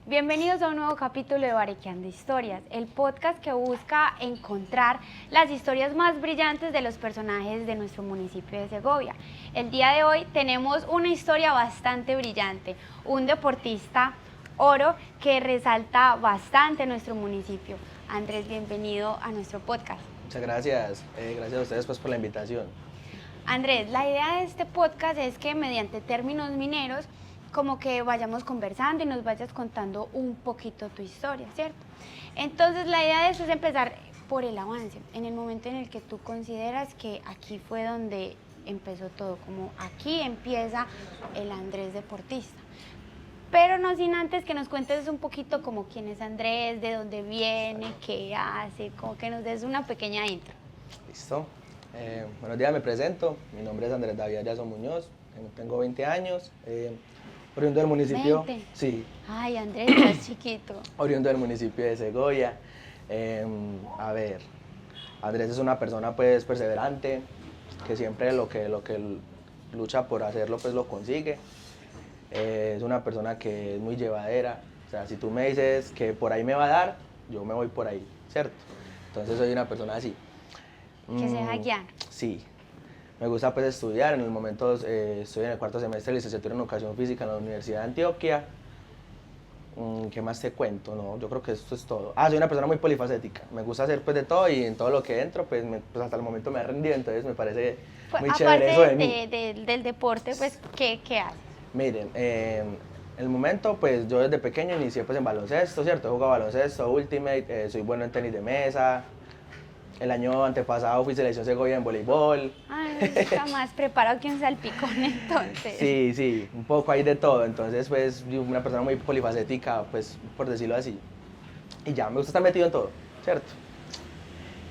Bienvenidos a un nuevo capítulo de Barequeando Historias, el podcast que busca encontrar las historias más brillantes de los personajes de nuestro municipio de Segovia. El día de hoy tenemos una historia bastante brillante, un deportista oro que resalta bastante nuestro municipio. Andrés, bienvenido a nuestro podcast. Muchas gracias, gracias a ustedes pues por la invitación. Andrés, la idea de este podcast es que mediante términos mineros como que vayamos conversando y nos vayas contando un poquito tu historia, ¿cierto? Entonces la idea de eso es empezar por el avance, en el momento en el que tú consideras que aquí fue donde empezó todo, como aquí empieza el Andrés deportista. Pero no sin antes que nos cuentes un poquito como quién es Andrés, de dónde viene, qué hace, como que nos des una pequeña intro. Listo. Buenos días, me presento. Mi nombre es Andrés David Ayazo Muñoz, tengo 20 años, oriundo del municipio. 20. Sí. Ay, Andrés, estás chiquito. Oriundo del municipio de Segovia. Andrés es una persona pues perseverante, que siempre lo que lucha por hacerlo pues lo consigue. Es una persona que es muy llevadera. O sea, si tú me dices que por ahí me va a dar, yo me voy por ahí, ¿cierto? Entonces soy una persona así. Que se deja guiar. Sí. Me gusta pues estudiar. En el momento estoy en el cuarto semestre de licenciatura en Educación Física en la Universidad de Antioquia. ¿Qué más te cuento? No, yo creo que esto es todo. Soy una persona muy polifacética. Me gusta hacer pues de todo y en todo lo que entro pues, pues hasta el momento me ha rendido. Entonces me parece muy chévere eso de mí. Del deporte, pues, ¿qué haces? Miren, en el momento, pues yo desde pequeño inicié pues en baloncesto, ¿cierto? He jugado baloncesto, ultimate, soy bueno en tenis de mesa. El año antepasado fui selección Segovia en voleibol. Ay, está más preparado que un salpicón, entonces. Sí, un poco hay de todo. Entonces, pues, una persona muy polifacética, pues, por decirlo así. Y ya, me gusta estar metido en todo, ¿cierto?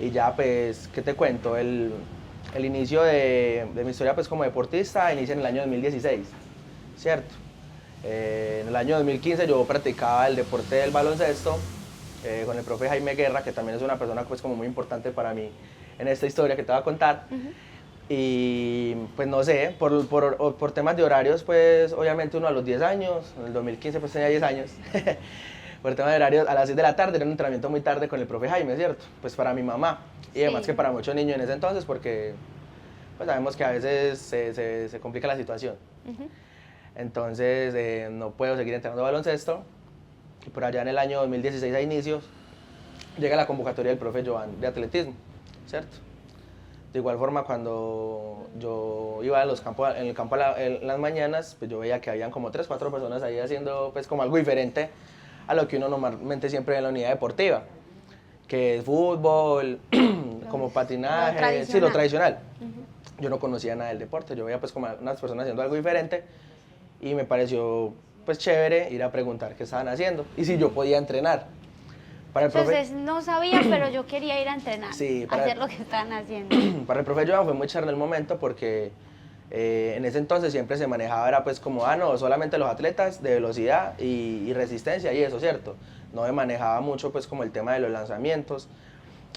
Y ya, pues, ¿qué te cuento? El inicio de mi historia, pues, como deportista, inicia en el año 2016, ¿cierto? En el año 2015 yo practicaba el deporte del baloncesto con el profe Jaime Guerra, que también es una persona pues como muy importante para mí en esta historia que te voy a contar. Y pues no sé, por temas de horarios, pues obviamente uno a los 10 años, en el 2015 pues tenía 10 años, por temas de horarios a las 6 de la tarde, era un entrenamiento muy tarde con el profe Jaime, ¿cierto? Pues para mi mamá y además que para muchos niños en ese entonces, porque pues sabemos que a veces se complica la situación. Entonces no puedo seguir entrenando baloncesto. Y por allá en el año 2016 a inicios llega la convocatoria del profe Joan de atletismo, ¿cierto? De igual forma cuando yo iba a los campos, en el campo en las mañanas, pues yo veía que habían como 3, 4 personas ahí haciendo pues como algo diferente a lo que uno normalmente siempre ve en la unidad deportiva, que es fútbol, como patinaje, sí, lo tradicional. Yo no conocía nada del deporte, yo veía pues como unas personas haciendo algo diferente y me pareció pues chévere ir a preguntar qué estaban haciendo y si yo podía entrenar. Entonces no sabía, pero yo quería ir a entrenar, sí, a hacer lo que estaban haciendo. Para el profe Joan fue muy chévere en el momento porque en ese entonces siempre se manejaba, era pues como, no, solamente los atletas de velocidad y resistencia y eso, ¿cierto? No me manejaba mucho pues como el tema de los lanzamientos.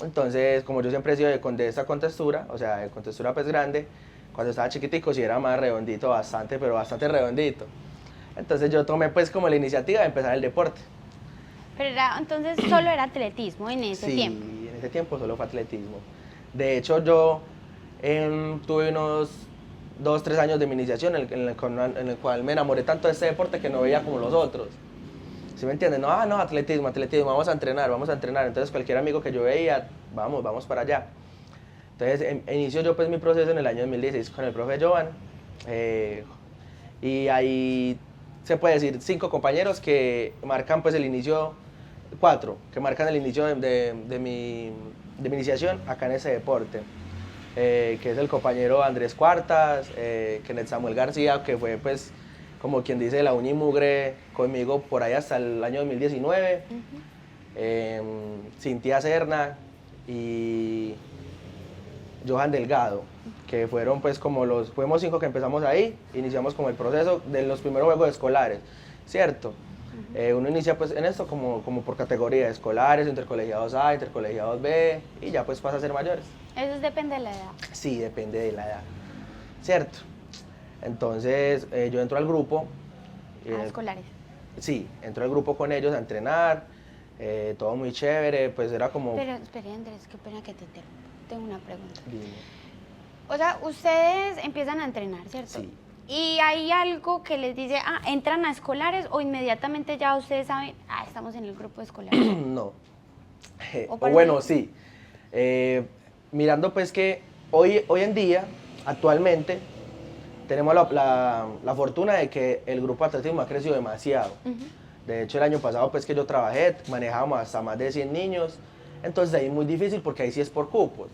Entonces, como yo siempre he sido de esta contextura, o sea, de contextura pues grande, cuando estaba chiquitico sí era más redondito bastante, pero bastante redondito. Entonces yo tomé pues como la iniciativa de empezar el deporte. Pero entonces solo era atletismo en ese tiempo. Sí, en ese tiempo solo fue atletismo. De hecho yo tuve unos 2, 3 años de mi iniciación en el cual me enamoré tanto de este deporte que no veía como los otros. ¿Sí me entienden? No, atletismo, vamos a entrenar. Entonces cualquier amigo que yo veía, vamos para allá. Entonces inicio yo pues mi proceso en el año 2016 con el profe Joan. Y ahí se puede decir 5 compañeros que marcan pues el inicio, 4 que marcan el inicio de mi iniciación acá en ese deporte, que es el compañero Andrés Cuartas, Kenneth Samuel García, que fue pues como quien dice la Unimugre conmigo por ahí hasta el año 2019, Cintia Serna y Johan Delgado, que fueron pues como fuimos 5 que empezamos ahí, iniciamos como el proceso de los primeros juegos escolares, ¿cierto? Uno inicia pues en esto como por categoría, escolares, intercolegiados A, intercolegiados B, y ya pues pasa a ser mayores. ¿Eso depende de la edad? Sí, depende de la edad, ¿cierto? Entonces yo entro al grupo. Escolares. sí, entró al grupo con ellos a entrenar, todo muy chévere, pues era como... Pero, espere Andrés, qué pena que te interrumpa. Tengo una pregunta. Dime. O sea, ustedes empiezan a entrenar, ¿cierto? Sí. ¿Y hay algo que les dice, entran a escolares o inmediatamente ya ustedes saben, estamos en el grupo de escolares? No. O O para- bueno, sí. Mirando pues que hoy en día, actualmente, tenemos la fortuna de que el grupo de atletismo ha crecido demasiado. Ujú. De hecho, el año pasado pues que yo trabajé, manejábamos hasta más de 100 niños, entonces ahí es muy difícil porque ahí sí es por cupos.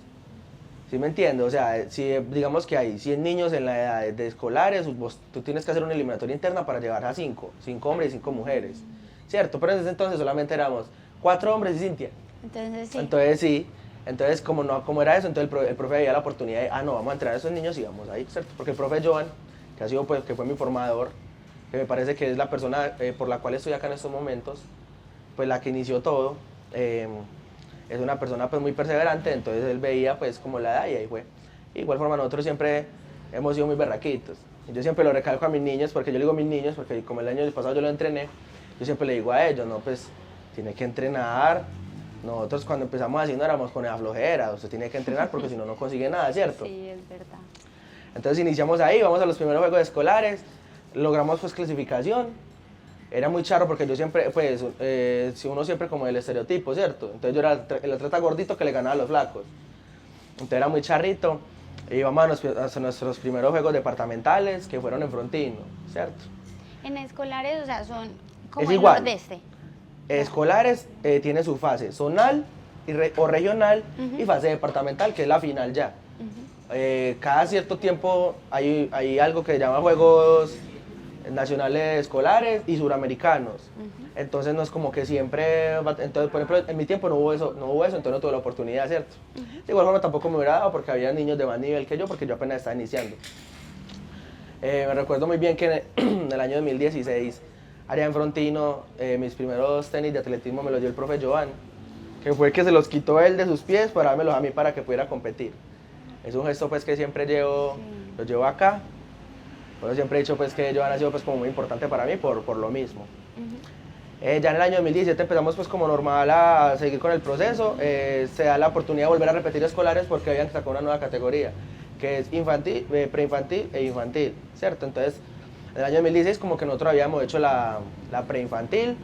¿Sí me entiendes? O sea, si digamos que hay 100 niños en la edad de escolares, tú tienes que hacer una eliminatoria interna para llegar a 5 hombres y 5 mujeres, ¿cierto? Pero en ese entonces solamente éramos 4 hombres y Cintia. Entonces sí. Entonces sí, entonces como era eso, entonces el profe veía la oportunidad de, no, vamos a entrenar a esos niños y vamos ahí, ¿cierto? Porque el profe Joan, que ha sido pues, que fue mi formador, que me parece que es la persona por la cual estoy acá en estos momentos, pues la que inició todo, es una persona pues muy perseverante, entonces él veía pues como la edad y ahí fue. De igual forma nosotros siempre hemos sido muy berraquitos. Y yo siempre lo recalco a mis niños, porque yo le digo a mis niños, porque como el año pasado yo lo entrené, yo siempre le digo a ellos, no, pues tiene que entrenar. Nosotros cuando empezamos así no éramos con esa flojera, usted tiene que entrenar porque si no, no consigue nada, ¿cierto? Sí, es verdad. Entonces iniciamos ahí, vamos a los primeros juegos escolares, logramos pues clasificación. Era muy charro porque yo siempre, pues, si uno siempre como el estereotipo, ¿cierto? Entonces yo era el atleta gordito que le ganaba a los flacos. Entonces era muy charrito. Y íbamos a nuestros primeros juegos departamentales que fueron en Frontino, ¿cierto? En escolares, o sea, son como Es el igual. nordeste. Escolares tiene su fase zonal o regional y fase departamental, que es la final ya. Cada cierto tiempo hay algo que se llama Juegos Nacionales Escolares y Suramericanos. Entonces no es como que siempre, entonces por ejemplo en mi tiempo no hubo eso, entonces no tuve la oportunidad, ¿cierto? De igual forma tampoco me hubiera dado porque había niños de más nivel que yo, porque yo apenas estaba iniciando. Me recuerdo muy bien que en el año 2016, allá en Frontino, mis primeros tenis de atletismo me los dio el profe Joan, que fue que se los quitó él de sus pies para dármelos a mí para que pudiera competir. Es un gesto pues que siempre lo llevo acá. Bueno, siempre he dicho pues que Joan ha sido pues como muy importante para mí por lo mismo. Ya en el año 2017 empezamos pues como normal a seguir con el proceso. Se da la oportunidad de volver a repetir escolares porque habían sacado una nueva categoría, que es infantil, preinfantil e infantil, ¿cierto? Entonces, en el año 2016 como que nosotros habíamos hecho la preinfantil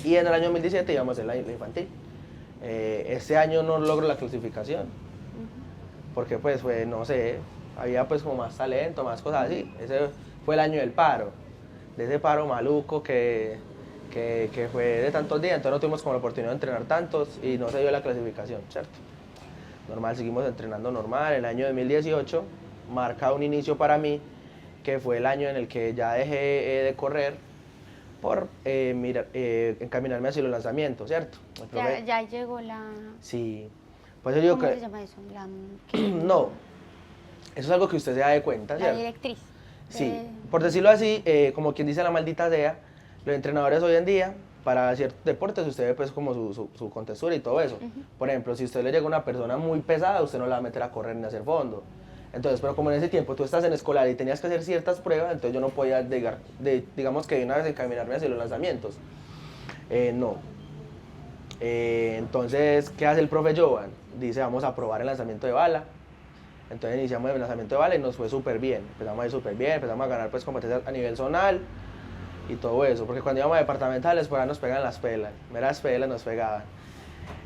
y en el año 2017 íbamos a hacer la infantil. Este año no logro la clasificación porque pues fue, no sé, había pues como más talento, más cosas así. Ese fue el año del paro, de ese paro maluco que fue de tantos días, entonces no tuvimos como la oportunidad de entrenar tantos y no se dio la clasificación, ¿cierto? Normal, seguimos entrenando normal. El año 2018 marca un inicio para mí, que fue el año en el que ya dejé de correr por encaminarme hacia los lanzamientos, ¿cierto? Ya llegó la... Sí, pues yo digo ¿Cómo que... se llama eso? No, eso es algo que usted se da de cuenta, La ¿cierto? directriz. Sí, por decirlo así, como quien dice la maldita sea, los entrenadores hoy en día, para ciertos deportes, usted ve pues como su contextura y todo eso. Por ejemplo, si usted le llega una persona muy pesada, usted no la va a meter a correr ni a hacer fondo. Entonces, pero como en ese tiempo tú estás en escolar y tenías que hacer ciertas pruebas, entonces yo no podía digamos que de una vez encaminarme hacia los lanzamientos. No. Entonces, ¿qué hace el profe Jovan? Dice, vamos a probar el lanzamiento de bala. Entonces iniciamos el lanzamiento de bala y nos fue súper bien. Empezamos a ir súper bien, empezamos a ganar pues competencias a nivel zonal y todo eso. Porque cuando íbamos a departamentales, por ahí nos pegan las pelas. Meras pelas nos pegaban.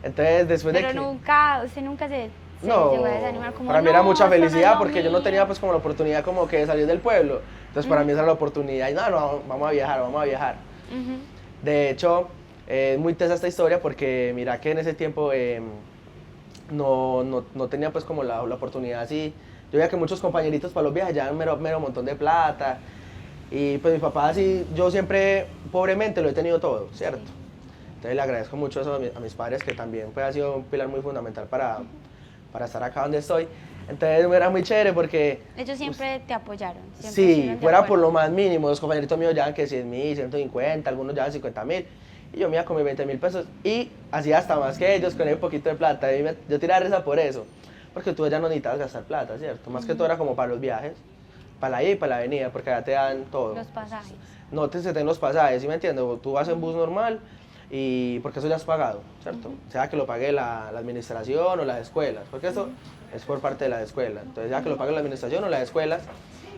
Entonces después Pero de que... usted nunca se No, llegó a desanimar como, para mí era "No, mucha esto no es felicidad lo porque yo no mío". tenía pues como la oportunidad como que de salir del pueblo. Entonces para mí esa era la oportunidad y no, vamos a viajar, vamos a viajar. De hecho, es muy tesa esta historia porque mira que en ese tiempo no tenía pues como la oportunidad así. Yo veía que muchos compañeritos para los viajes ya mero montón de plata. Y pues mi papá así, yo siempre pobremente lo he tenido todo, ¿cierto? Sí. Entonces le agradezco mucho eso a mis padres que también pues, ha sido un pilar muy fundamental para estar acá donde estoy. Entonces era muy chévere porque... Ellos siempre te apoyaron. Siempre Sí, estuvieron de fuera por acuerdo. lo más mínimo, los compañeritos míos llevan que 100.000, 150, algunos llevan 50.000, y yo me iba con mis 20.000 pesos, y hacía hasta más que ellos con un poquito de plata, y yo tiraba risa por eso, porque tú ya no necesitabas gastar plata, ¿cierto? Más que todo era como para los viajes, para la ida y para la venida, porque allá te dan todo. Los pasajes. no te den los pasajes, ¿sí me entiendes? Tú vas en bus normal y porque eso ya es pagado, ¿cierto? Sea que lo pague la administración o las escuelas, porque eso es por parte de las escuelas. Entonces, ya que lo pague la administración o las escuelas,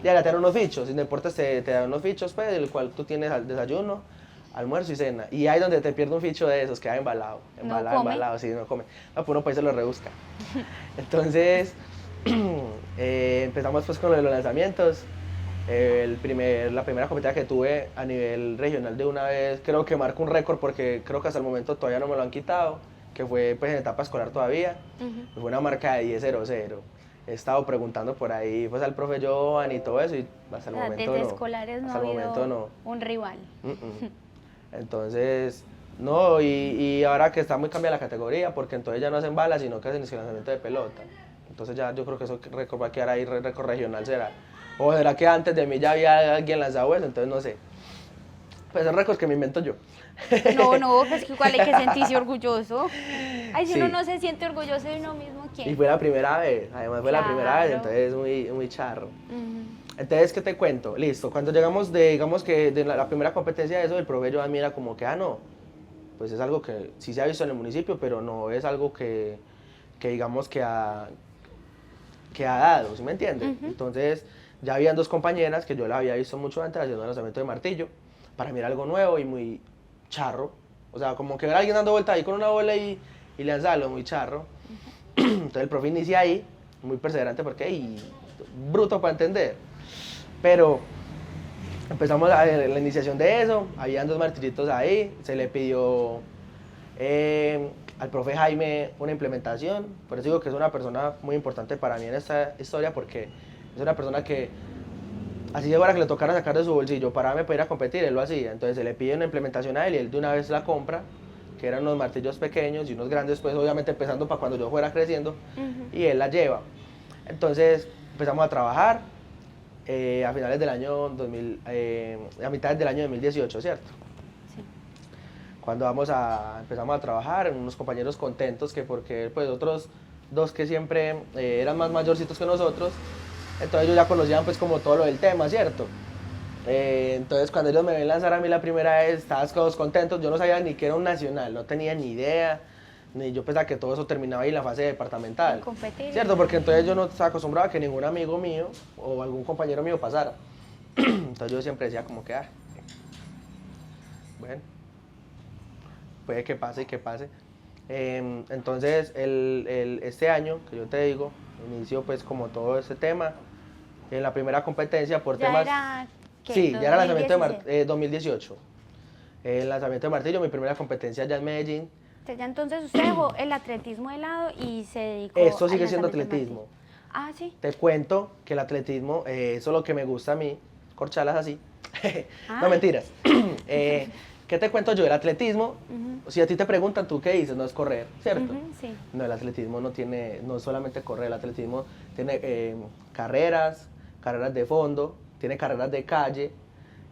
ya te dan unos fichos, sin deportes te dan unos fichos, pues, del cual tú tienes desayuno, almuerzo y cena. Y ahí donde te pierde un ficho de esos, queda embalado, embalado, sí, no come. No, pues uno pues se lo rebusca. Entonces, empezamos pues con lo de los lanzamientos. La primera competencia que tuve a nivel regional de una vez, creo que marco un récord porque creo que hasta el momento todavía no me lo han quitado, que fue pues en etapa escolar todavía. Fue una marca de 10.00. He estado preguntando por ahí pues al profe Joan y todo eso y hasta el momento desde no. escolares no hasta ha el habido momento no. un rival. Entonces, no, y ahora que está muy cambiada la categoría, porque entonces ya no hacen balas, sino que hacen el lanzamiento de pelota. Entonces ya yo creo que eso récord va a quedar ahí, récord regional será. O será que antes de mí ya había alguien lanzado eso, entonces no sé. Pues son récords que me invento yo. No, pues que igual hay que sentirse orgulloso. Ay, si Sí. uno no se siente orgulloso de uno mismo, ¿quién? Y fue la primera vez, además fue la primera vez, Claro. entonces muy, muy charro. Entonces, ¿qué te cuento? Listo, cuando llegamos digamos que de la primera competencia de eso, el profe Joan mira como que, no, pues es algo que sí se ha visto en el municipio, pero no es algo que digamos que ha dado, ¿sí me entiendes? Entonces, ya habían dos compañeras que yo las había visto mucho antes haciendo el lanzamiento de martillo, para mí era algo nuevo y muy charro, o sea, como que ver a alguien dando vuelta ahí con una bola y lanzarlo, muy charro. Entonces el profe inicia ahí, muy perseverante porque, bruto para entender. Pero empezamos a ver la iniciación de eso, habían dos martillitos ahí, se le pidió al profe Jaime una implementación, por eso digo que es una persona muy importante para mí en esta historia porque es una persona que así llegara que le tocara sacar de su bolsillo para ir a competir, él lo hacía, entonces se le pide una implementación a él y él de una vez la compra, que eran unos martillos pequeños y unos grandes, pues obviamente empezando para cuando yo fuera creciendo, y él la lleva. Entonces empezamos a trabajar a finales del año 2000, a mitad del año 2018, ¿cierto? Sí. Cuando empezamos a trabajar, unos compañeros contentos que porque pues otros dos que siempre eran más mayorcitos que nosotros, entonces ellos ya conocían pues como todo lo del tema, ¿cierto? Entonces cuando ellos me ven lanzar a mí la primera vez, estaban todos contentos, yo no sabía ni que era un nacional, no tenía ni idea, ni yo pensaba que todo eso terminaba ahí en la fase departamental, En competir. ¿cierto? Porque entonces yo no estaba acostumbrado a que ningún amigo mío o algún compañero mío pasara, entonces yo siempre decía como que, bueno, puede que pase y que pase. Entonces este año, que yo te digo, inició pues como todo este tema, en la primera competencia por Ya temas... era, ¿qué? Sí, ya era lanzamiento 2016. 2018. El lanzamiento de martillo, mi primera competencia allá en Medellín. Ya entonces usted dejó el atletismo de lado y se dedicó Esto al sigue siendo lanzamiento de atletismo. martillo. Ah, sí. Te cuento que el atletismo, eso es lo que me gusta a mí, corchalas así. Ah. No, mentiras. ¿Qué te cuento yo? El atletismo, si a ti te preguntan, ¿tú qué dices? No es correr, ¿cierto? Sí. No, el atletismo no es solamente correr, el atletismo tiene carreras de fondo, tiene carreras de calle,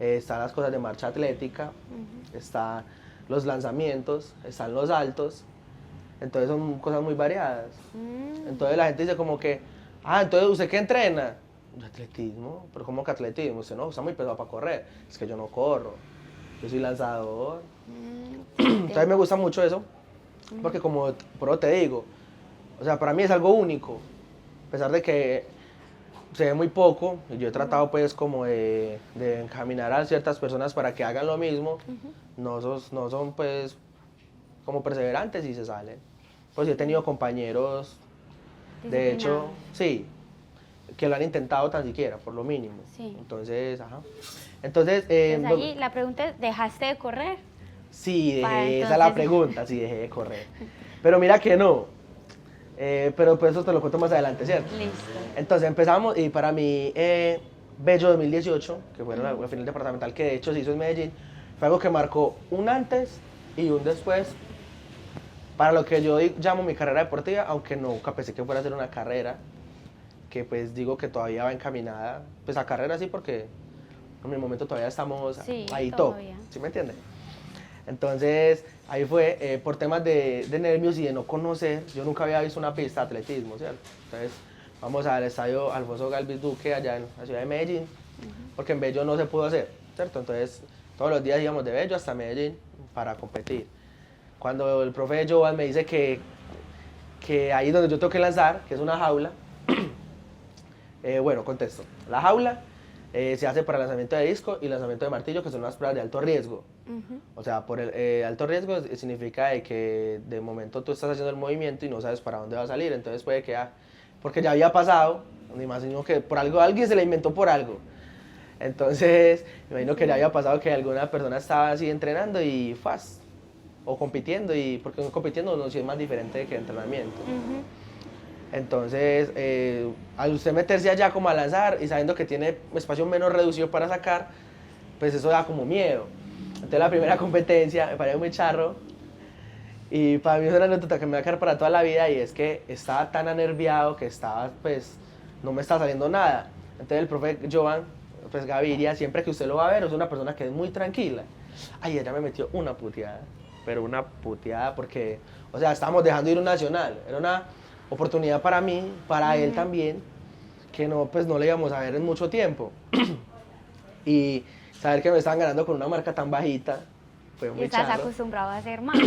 están las cosas de marcha atlética, están los lanzamientos, están los saltos, entonces son cosas muy variadas. Entonces la gente dice como que, entonces ¿usted qué entrena? Atletismo, pero ¿cómo que atletismo? Usted no, está muy pesado para correr, es que yo no corro, yo soy lanzador. Entonces me gusta mucho eso, porque como por eso te digo, o sea, para mí es algo único, a pesar de que se ve muy poco, y yo he tratado pues como de encaminar a ciertas personas para que hagan lo mismo, no son pues como perseverantes y se salen. Pues yo he tenido compañeros, de hecho, sí, que lo han intentado tan siquiera, por lo mínimo. Sí. Entonces, Entonces, Pues ahí la pregunta es, ¿dejaste de correr? sí, Para esa es entonces- la pregunta, sí, dejé de correr. Pero mira que no, pero pues eso te lo cuento más adelante, ¿cierto? Listo. Entonces empezamos y para mí Bello 2018, que fue la final departamental que de hecho se hizo en Medellín, fue algo que marcó un antes y un después para lo que yo llamo mi carrera deportiva, aunque nunca pensé que fuera a ser una carrera, que pues digo que todavía va encaminada, pues a carrera sí porque en el momento todavía estamos Sí, ahí top, todavía. ¿sí me entiendes? Entonces, ahí fue por temas de nervios y de no conocer. Yo nunca había visto una pista de atletismo, ¿cierto? Entonces, vamos al estadio Alfonso Galvis Duque, allá en la ciudad de Medellín, porque en Bello no se pudo hacer. ¿cierto? Entonces, todos los días íbamos de Bello hasta Medellín para competir. Cuando el profe Joan me dice que ahí donde yo tengo que lanzar, que es una jaula, bueno, contesto. La jaula se hace para lanzamiento de disco y lanzamiento de martillo, que son unas pruebas de alto riesgo. O sea, por el alto riesgo significa de que de momento tú estás haciendo el movimiento y no sabes para dónde va a salir, entonces puede que, porque ya había pasado, ni más sino que por algo, alguien se la inventó por algo. Entonces, me imagino que ya había pasado que alguna persona estaba así entrenando y fast, o compitiendo, y porque compitiendo no sí es más diferente que entrenamiento. Entonces, al usted meterse allá como a lanzar y sabiendo que tiene espacio menos reducido para sacar, pues eso da como miedo. Entonces la primera competencia me parece muy charro y para mí es una anécdota que me va a quedar para toda la vida y es que estaba tan anerviado que estaba, pues, no me estaba saliendo nada. Entonces el profe Joan, pues Gaviria, siempre que usted lo va a ver, es una persona que es muy tranquila. Ay, ella me metió una puteada, pero una puteada porque, o sea, estábamos dejando ir un nacional, era una oportunidad para mí, para él también, que no, pues no le íbamos a ver en mucho tiempo. Y saber que me estaban ganando con una marca tan bajita, fue muy ¿Estás charro. acostumbrado a hacer más?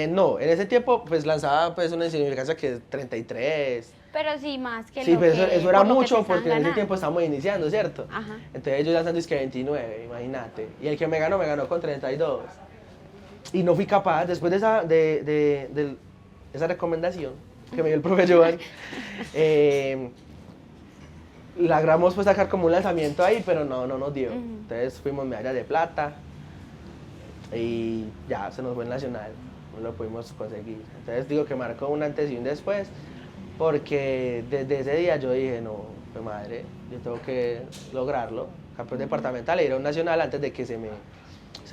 No, en ese tiempo pues lanzaba pues una insignificancia que es 33. Pero sí, más que Sí, lo pero que, eso era por lo que te mucho están porque en ese ganando. tiempo estábamos iniciando, ¿cierto? Ajá. Entonces yo lanzando es que 29, imagínate. Y el que me ganó con 32. Y no fui capaz, después de esa recomendación que me dio el profe Joan, logramos pues sacar como un lanzamiento ahí, pero no nos dio. Entonces fuimos medalla de plata y ya se nos fue el nacional, no lo pudimos conseguir. Entonces digo que marcó un antes y un después, porque desde ese día yo dije, no, pues madre, yo tengo que lograrlo, campeón departamental e ir a un nacional antes de que se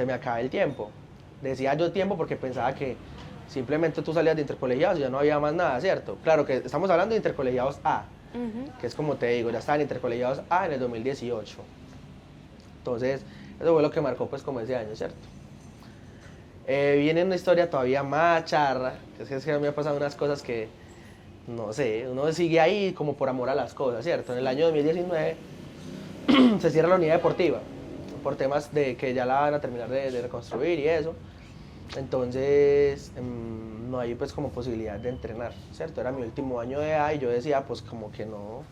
me acabe el tiempo. Decía yo tiempo porque pensaba que simplemente tú salías de intercolegiados y ya no había más nada, ¿cierto? Claro que estamos hablando de intercolegiados A, que es como te digo, ya estaban intercolegiados A en el 2018. Entonces, eso fue lo que marcó pues como ese año, ¿cierto? Viene una historia todavía más charra, que es que a mí me han pasado unas cosas que, no sé, uno sigue ahí como por amor a las cosas, ¿cierto? En el año 2019 se cierra la unidad deportiva, por temas de que ya la van a terminar de reconstruir y eso. Entonces, no hay pues como posibilidad de entrenar, ¿cierto? Era mi último año de A y yo decía pues como que no.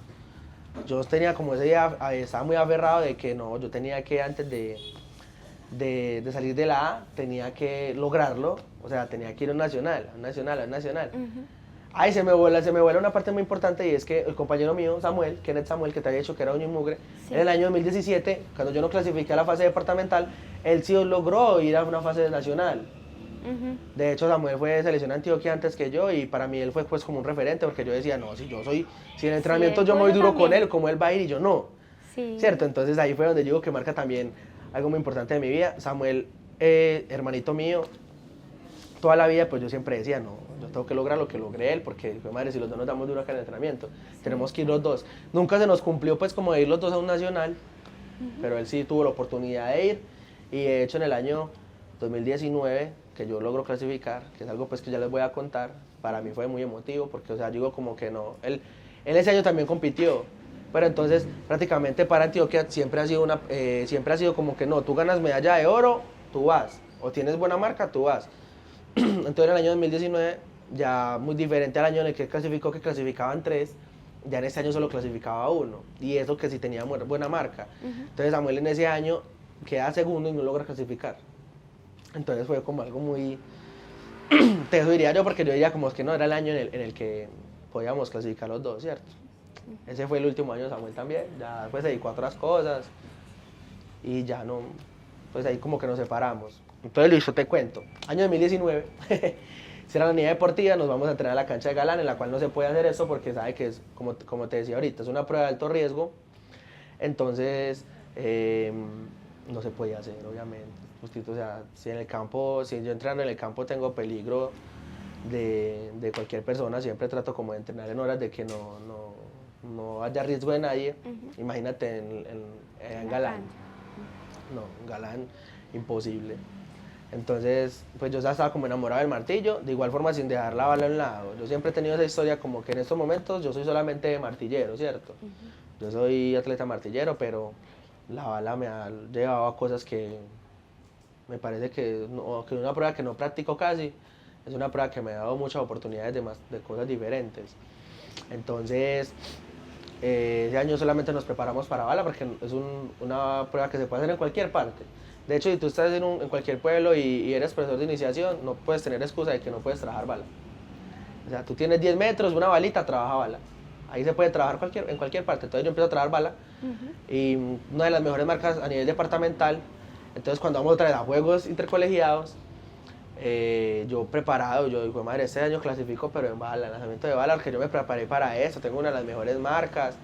Yo tenía como ese día, estaba muy aferrado de que no, yo tenía que antes de salir de la A, tenía que lograrlo, o sea, tenía que ir a un nacional. Ay, se me vuela una parte muy importante y es que el compañero mío, Kenneth Samuel, que te había dicho que era uña y mugre, en el año 2017, cuando yo no clasifiqué a la fase departamental, él sí logró ir a una fase nacional. De hecho, Samuel fue de selección Antioquia antes que yo y para mí él fue pues como un referente porque yo decía, no, si en el entrenamiento yo me voy duro con él, como él va a ir y yo no. Sí. ¿Cierto? Entonces ahí fue donde yo digo que marca también algo muy importante de mi vida. Samuel, hermanito mío, toda la vida pues yo siempre decía, no, yo tengo que lograr lo que logré él porque, madre, si los dos nos damos duro acá en el entrenamiento, tenemos que ir los dos. Nunca se nos cumplió pues como de ir los dos a un nacional, pero él sí tuvo la oportunidad de ir y de hecho en el año 2019 que yo logro clasificar, que es algo pues que ya les voy a contar, para mí fue muy emotivo porque, o sea, digo como que no, él ese año también compitió, pero entonces prácticamente para Antioquia siempre ha sido como que no, tú ganas medalla de oro, tú vas, o tienes buena marca, tú vas. Entonces en el año 2019, ya muy diferente al año en el que clasificó, que clasificaban 3, ya en ese año solo clasificaba 1, y eso que sí tenía buena marca. Entonces Samuel en ese año queda segundo y no logra clasificar. Entonces fue como algo muy teso, diría yo, porque yo diría como es que no era el año en el que podíamos clasificar los dos, ¿cierto? Ese fue el último año de Samuel también, ya pues se dedicó a otras cosas y ya no, pues ahí como que nos separamos. Entonces listo, te cuento, año 2019, será la unidad deportiva, nos vamos a entrenar a la cancha de Galán, en la cual no se puede hacer eso porque sabe que es, como te decía ahorita, es una prueba de alto riesgo, entonces no se podía hacer, obviamente. O sea, si yo entrando en el campo tengo peligro de cualquier persona, siempre trato como de entrenar en horas de que no haya riesgo de nadie. Imagínate en Galán. No, en Galán, imposible. Entonces, pues yo ya estaba como enamorado del martillo, de igual forma sin dejar la bala a un lado. Yo siempre he tenido esa historia como que en estos momentos yo soy solamente martillero, ¿cierto? Yo soy atleta martillero, pero la bala me ha llevado a cosas que me parece que una prueba que no practico casi, es una prueba que me ha dado muchas oportunidades de cosas diferentes. Entonces, ese año solamente nos preparamos para bala porque es una prueba que se puede hacer en cualquier parte. De hecho, si tú estás en cualquier pueblo y eres profesor de iniciación, no puedes tener excusa de que no puedes trabajar bala. O sea, tú tienes 10 metros, una balita, trabaja bala. Ahí se puede trabajar en cualquier parte. Entonces yo empiezo a trabajar bala y una de las mejores marcas a nivel departamental. Entonces cuando vamos otra vez a juegos intercolegiados, yo preparado, yo digo, madre, este año clasifico, pero en bala, en lanzamiento de bala, porque yo me preparé para eso, tengo una de las mejores marcas.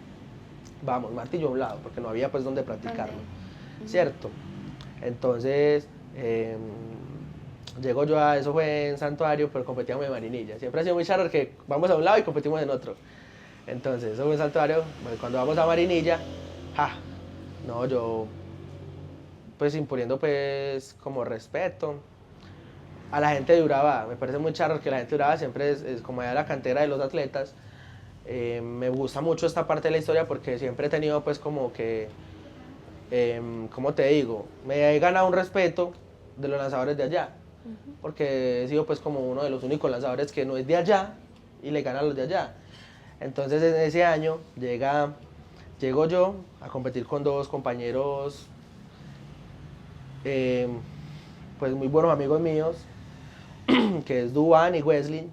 Vamos, martillo a un lado, porque no había pues donde practicarlo, ¿cierto? Entonces, llego yo a, eso fue en Santuario, pero competíamos en Marinilla. Siempre ha sido muy charro que vamos a un lado y competimos en otro. Entonces, eso fue en Santuario, cuando vamos a Marinilla, no, yo pues imponiendo pues como respeto a la gente de Urabá. Me parece muy charro que la gente de Urabá siempre es como allá la cantera de los atletas. Me gusta mucho esta parte de la historia porque siempre he tenido pues como que, ¿cómo te digo? Me he ganado un respeto de los lanzadores de allá, porque he sido pues como uno de los únicos lanzadores que no es de allá y le gana a los de allá. Entonces en ese año llego yo a competir con dos compañeros pues muy buenos amigos míos, que es Duván y Wesley,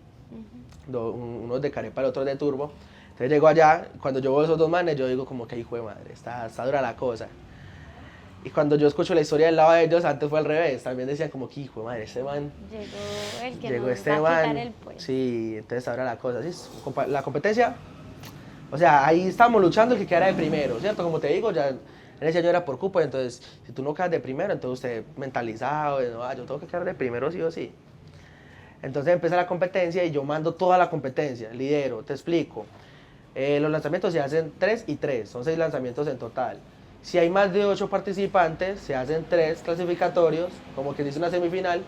unos de Carepa, el otro de Turbo. Entonces llego allá, cuando yo veo esos dos manes, yo digo como que hijo de madre, está dura la cosa. Y cuando yo escucho la historia del lado de ellos, antes fue al revés, también decían como que hijo de madre, este man... Llegó el que llegó nos este va a man, quitar el puesto. sí, entonces ahora la cosa, ¿sí? La competencia, o sea, ahí estamos luchando el que quedara de primero, ¿cierto? Como te digo, ya en ese año era por cupo, entonces si tú no quedas de primero, entonces usted mentalizado, no, yo tengo que quedar de primero sí o sí. Entonces empieza la competencia y yo mando toda la competencia, lidero, te explico. Los lanzamientos se hacen 3 y 3, son 6 lanzamientos en total. Si hay más de 8 participantes, se hacen 3 clasificatorios, como que se dice una semifinal,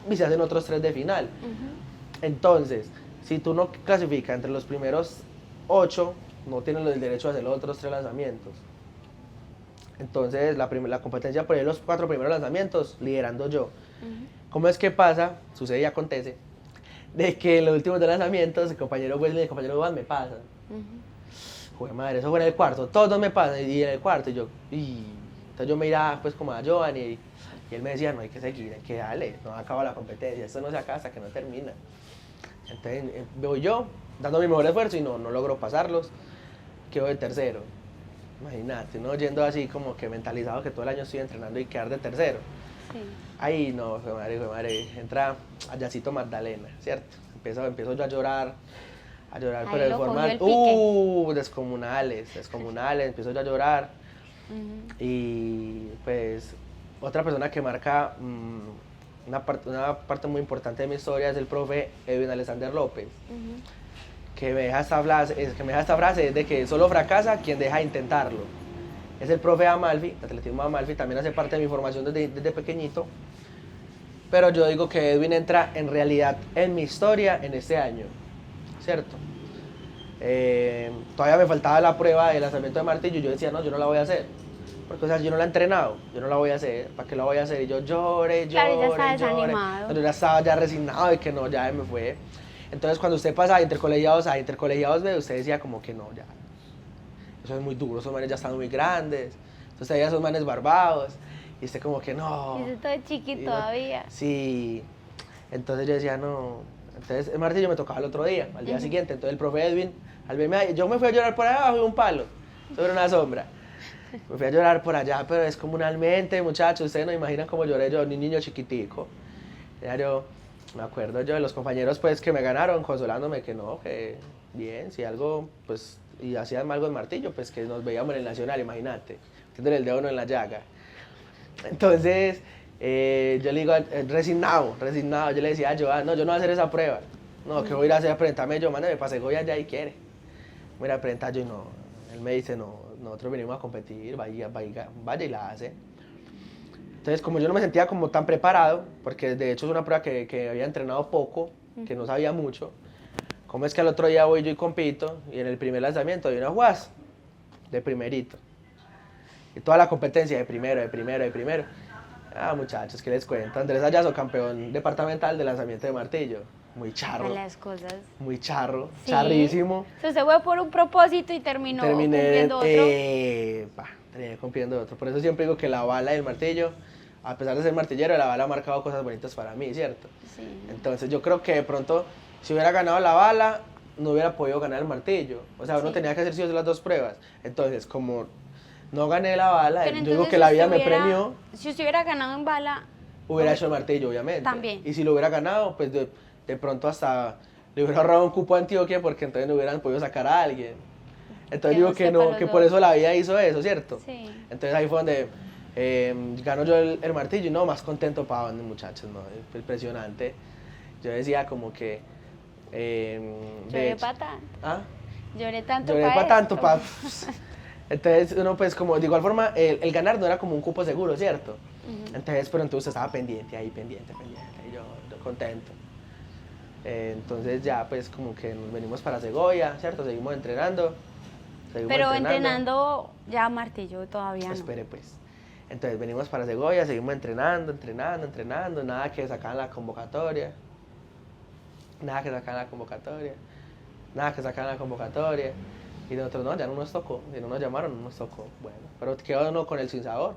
y se hacen otros 3 de final. Entonces, si tú no clasificas entre los primeros 8, no tienes el derecho a hacer los otros 3 lanzamientos. Entonces, la competencia por los 4 primeros lanzamientos, liderando yo. ¿Cómo es que pasa? Sucede y acontece, de que en los últimos 2 lanzamientos, el compañero Wesley y el compañero Juan me pasan. Joder madre, eso fue en el cuarto, todos me pasan, y en el cuarto, entonces yo me irá pues como a Joan y él me decía, no hay que seguir, hay que darle, no acaba la competencia, esto no se acaba hasta que no termina. Entonces voy yo, dando mi mejor esfuerzo y no logro pasarlos, quedo de tercero. Imagínate, uno yendo así como que mentalizado que todo el año estoy entrenando y quedar de tercero. Sí. Ahí no, fue madre, entra a Yacito Magdalena, ¿cierto? Empiezo yo a llorar, pero de forma, descomunales, empiezo yo a llorar. Y pues otra persona que marca una parte muy importante de mi historia es el profe Edwin Alexander López, que me deja esta frase, es de que solo fracasa quien deja de intentarlo. Es el profe Amalfi, atletismo Amalfi, también hace parte de mi formación desde pequeñito. Pero yo digo que Edwin entra en realidad en mi historia en este año, ¿cierto? Todavía me faltaba la prueba de lanzamiento de martillo y yo decía, no, yo no la voy a hacer. Porque, o sea, yo no la he entrenado, yo no la voy a hacer, ¿para qué la voy a hacer? Y yo lloré. Claro, ya estaba desanimado. Yo ya estaba resignado de que no, ya me fue. Entonces, cuando usted pasa de intercolegiados a intercolegiados B, usted decía como que no, ya, eso es muy duro, esos manes ya están muy grandes, entonces había esos manes barbados, y usted como que no. Y eso todo chiquito todavía. Sí, entonces yo decía no, entonces el martillo me tocaba el otro día, al día siguiente, entonces el profe Edwin, al verme, yo me fui a llorar por allá abajo de un palo, sobre una sombra, me fui a llorar por allá, pero es comunalmente, muchachos, ustedes no imaginan cómo lloré yo, ni niño chiquitico, ya yo, me acuerdo yo de los compañeros pues que me ganaron, consolándome que no, que bien, si algo, pues, y hacían algo en martillo, pues que nos veíamos en el Nacional, imagínate, metiéndole el dedo no en la llaga. Entonces, yo le digo, resignado, yo le decía a Joan, no, yo no voy a hacer esa prueba, no, que voy a ir a hacer, presentarme yo, mándame para Segovia ya y quiere. Voy a ir a presentar yo y no, él me dice, no, nosotros venimos a competir, vaya y la hace. Entonces, como yo no me sentía como tan preparado, porque de hecho es una prueba que había entrenado poco, que no sabía mucho, ¿cómo es que al otro día voy yo y compito, y en el primer lanzamiento doy una guas, de primerito? Y toda la competencia de primero, de primero, de primero. Ah, muchachos, ¿qué les cuento? Andrés Ayazo, campeón departamental de lanzamiento de martillo. Muy charro. Las cosas. Muy charro, Sí. charrísimo. O sea, se fue por un propósito y terminó cumpliendo otro. Terminé cumpliendo otro. Por eso siempre digo que la bala y el martillo, a pesar de ser martillero, la bala ha marcado cosas bonitas para mí, ¿cierto? Sí. Entonces yo creo que de pronto, si hubiera ganado la bala, no hubiera podido ganar el martillo. O sea, uno Sí. tenía que hacer sí o sí las dos pruebas. Entonces, como no gané la bala, Pero yo digo entonces, que la si vida usted me hubiera- premió, Si usted hubiera ganado en bala, hubiera hecho el martillo, obviamente. También. Y si lo hubiera ganado, pues de pronto hasta le hubiera ahorrado un cupo a Antioquia porque entonces no hubieran podido sacar a alguien. Entonces Que digo no que sepa no, los que dos. por eso la vida hizo eso, ¿cierto? sí. Entonces ahí fue donde gano yo el martillo y no, más contento para donde muchachos, no, impresionante. Yo decía como que... de Lloré hecho- para tanto. ¿Ah? Lloré tanto Lloré para para tanto, esto. pa. Entonces uno pues como de igual forma el ganar no era como un cupo seguro, ¿cierto? Ujú. Entonces pero entonces estaba pendiente ahí, pendiente, y yo contento. Entonces ya pues como que nos venimos para Segovia, ¿cierto? Seguimos entrenando. Pero entrenando ya martillo todavía no. Espere pues. Entonces venimos para Segovia, seguimos entrenando, nada que sacaban la convocatoria. Nada que sacaban la convocatoria. Y nosotros no, ya no nos tocó. Si no nos llamaron, no nos tocó. Bueno, pero quedó uno con el sinsabor.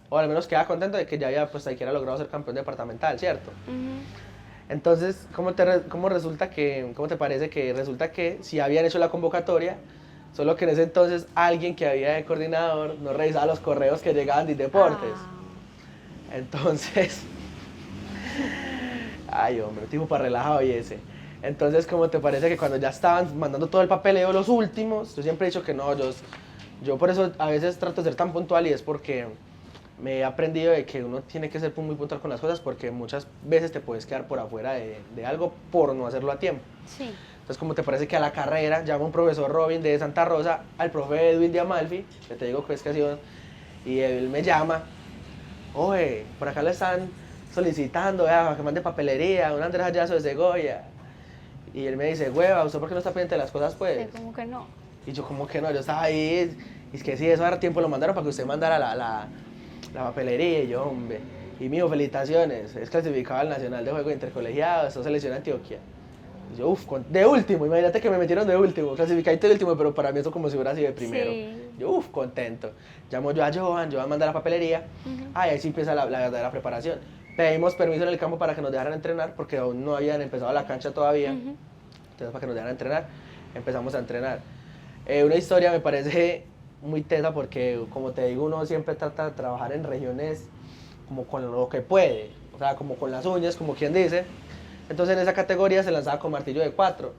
O al menos queda contento de que ya había pues siquiera logrado ser campeón departamental, ¿cierto? Ujú. Entonces, ¿cómo te parece que resulta que si habían hecho la convocatoria, solo que en ese entonces alguien que había de coordinador no revisaba los correos que llegaban de deportes? Ah, Entonces, ay hombre, tipo para relajado y ese. Entonces, ¿cómo te parece que cuando ya estaban mandando todo el papeleo los últimos, yo siempre he dicho que no, yo por eso a veces trato de ser tan puntual y es porque me he aprendido de que uno tiene que ser muy puntual con las cosas porque muchas veces te puedes quedar por afuera de algo por no hacerlo a tiempo. sí. Entonces, ¿cómo te parece que a la carrera llama un profesor Robin de Santa Rosa al profe Edwin de Amalfi, que te digo pues que ha sido, y él me llama, oye, por acá lo están solicitando, que mande papelería, un Andrés Ayazo de Segovia. Y él me dice, hueva, ¿usted por qué no está pendiente de las cosas pues? Sí, como que no. Y yo como que no, yo estaba ahí, y es que sí, eso ahora tiempo lo mandaron para que usted mandara la papelería, y yo, hombre, y mío, felicitaciones, es clasificado al Nacional de Juegos Intercolegiados, esto selecciona Antioquia. Y yo, de último, imagínate que me metieron de último, clasificadito de último, pero para mí eso como si hubiera sido de primero. Sí. Yo, contento. Llamo yo a Johan manda la papelería, Ujú. y ahí sí empieza la verdadera preparación. Pedimos permiso en el campo para que nos dejaran entrenar, porque aún no habían empezado la cancha todavía. Ujú. Entonces, para que nos dejaran entrenar, empezamos a entrenar. Una historia me parece muy tesa porque, como te digo, uno siempre trata de trabajar en regiones como con lo que puede, o sea, como con las uñas, como quien dice. Entonces, en esa categoría se lanzaba con martillo de 4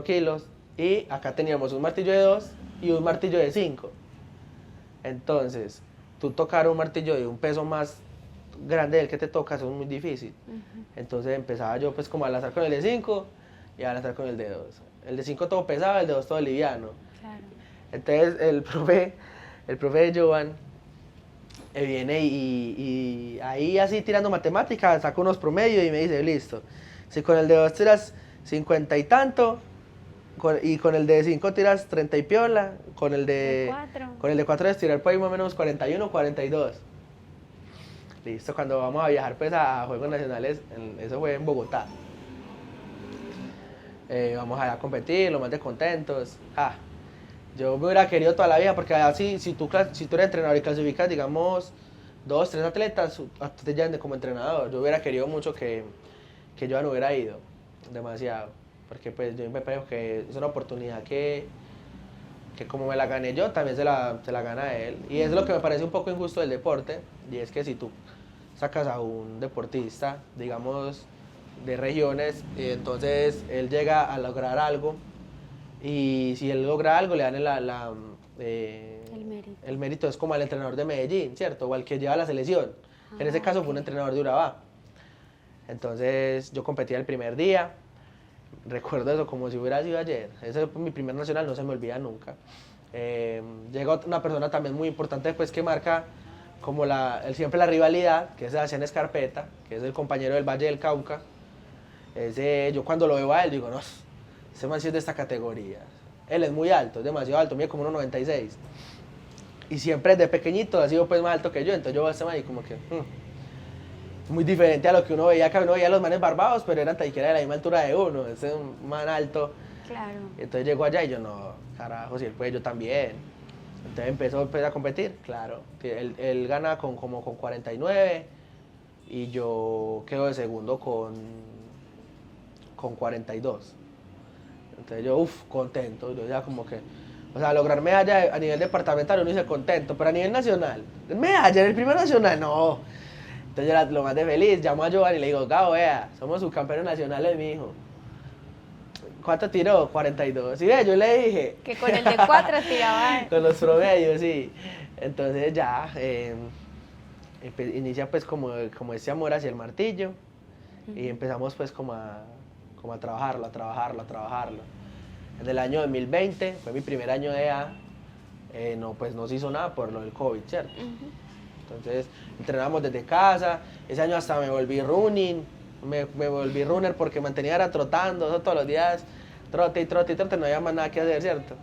kilos, y acá teníamos un martillo de 2 y un martillo de 5. Entonces, tú tocar un martillo de un peso más grande del que te toca, eso es muy difícil. Ujú. Entonces empezaba yo pues como a lanzar con el de 5 y a lanzar con el de 2. El de 5 todo pesado, el de 2 todo liviano. Claro. Entonces el profe de Jovan viene y ahí así tirando matemáticas, saca unos promedios y me dice, listo, si con el de 2 tiras 50 y tanto, y con el de 5 tiras 30 y piola, con el de cuatro. con el de 4 es tirar por ahí más o menos 41, 42. Listo, cuando vamos a viajar pues a Juegos Nacionales, eso fue en Bogotá. Vamos allá a competir, los más de contentos. Yo me hubiera querido toda la vida, porque así, si tú eres entrenador y clasificas, digamos, 2, 3 atletas, te llaman como entrenador. Yo hubiera querido mucho que yo no hubiera ido, demasiado. Porque pues yo me creo que es una oportunidad que como me la gané yo, también se la gana él. Y es lo que me parece un poco injusto del deporte, y es que si tú sacas a un deportista, digamos, de regiones, y entonces él llega a lograr algo, y si él logra algo, le dan El mérito. el mérito, es como al entrenador de Medellín, ¿cierto? O al que lleva la selección. En ese caso fue un entrenador de Urabá. Entonces yo competía el primer día, recuerdo eso como si hubiera sido ayer. Ese fue mi primer nacional, no se me olvida nunca. Llega una persona también muy importante pues, que marca como siempre la rivalidad, que es Sebastián Escarpeta, que es el compañero del Valle del Cauca. Yo cuando lo veo a él digo, no, ese man sí es de esta categoría. Él es muy alto, es demasiado alto, mide como 1,96. Y siempre desde pequeñito ha sido pues más alto que yo, entonces yo estaba ahí como que... muy diferente a lo que uno veía, que uno veía a los manes barbados, pero eran tan siquiera de la misma altura de uno, ese es un man alto. Claro. Entonces llegó allá y yo, no, carajo, si él puede, yo también. Entonces empezó pues, a competir, claro. Que él gana como con 49 y yo quedo de segundo con 42. Entonces yo, contento. Yo ya como que, o sea, lograr medalla a nivel departamental uno dice contento, pero a nivel nacional, medalla en el primer nacional, no. Entonces yo era lo más de feliz, llamo a Giovanni y le digo, Gabo, vea, somos subcampeones nacionales, mijo. ¿Cuánto tiró? 42. Y yo le dije. Que con el de 4 tiraba. Con los promedios, sí. Entonces ya inicia pues como ese amor hacia el martillo y empezamos pues como a trabajarlo. En el año 2020, fue mi primer año de EA, no se hizo nada por lo del COVID, ¿cierto? Entonces entrenábamos desde casa, ese año hasta me volví running. Me volví runner porque mantenía era trotando, eso todos los días, trote, no había más nada que hacer, ¿cierto?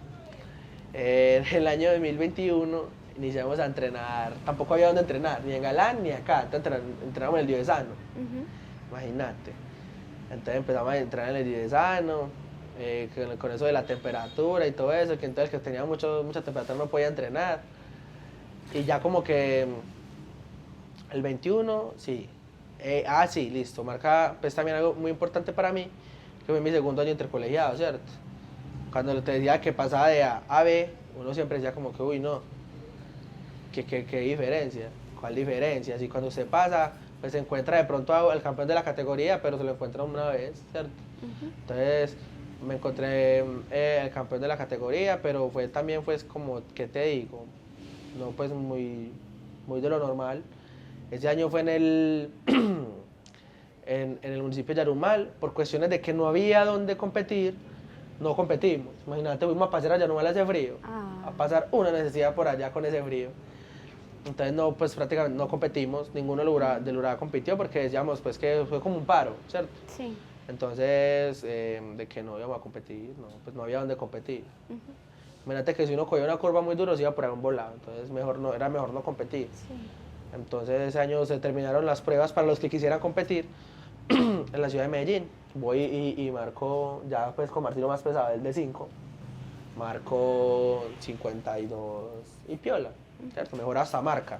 En el año 2021 iniciamos a entrenar, tampoco había dónde entrenar, ni en Galán ni acá, entonces entrenamos en el Diocesano, imagínate. Entonces empezamos a entrenar en el Diocesano, con eso de la temperatura y todo eso, que entonces el que tenía mucha temperatura no podía entrenar. Y ya como que el 21, sí. Sí, listo. Marca pues también algo muy importante para mí, que fue mi segundo año intercolegiado, ¿cierto? Cuando te decía que pasaba de A a B, uno siempre decía como que, uy, no, ¿qué diferencia? ¿Cuál diferencia? Si cuando usted pasa, pues se encuentra de pronto al campeón de la categoría, pero se lo encuentra una vez, ¿cierto? Entonces me encontré el campeón de la categoría, pero fue también pues como, ¿qué te digo? No pues muy de lo normal. Ese año fue en el municipio de Yarumal, por cuestiones de que no había dónde competir, no competimos. Imagínate, fuimos a pasear a Yarumal hace frío, a pasar una necesidad por allá con ese frío. Entonces no, pues prácticamente no competimos, ninguno del Urabá compitió porque decíamos pues que fue como un paro, ¿cierto? Sí. Entonces, de que no íbamos a competir, no, pues no había dónde competir. Imagínate que si uno cogía una curva muy dura se iba por ahí a un volado, entonces era mejor no competir. Sí. Entonces ese año se terminaron las pruebas para los que quisieran competir en la ciudad de Medellín. Voy y marco, ya pues con martillo más pesado, el de 5, marco 52 y piola, ¿cierto? Mejor hasta marca.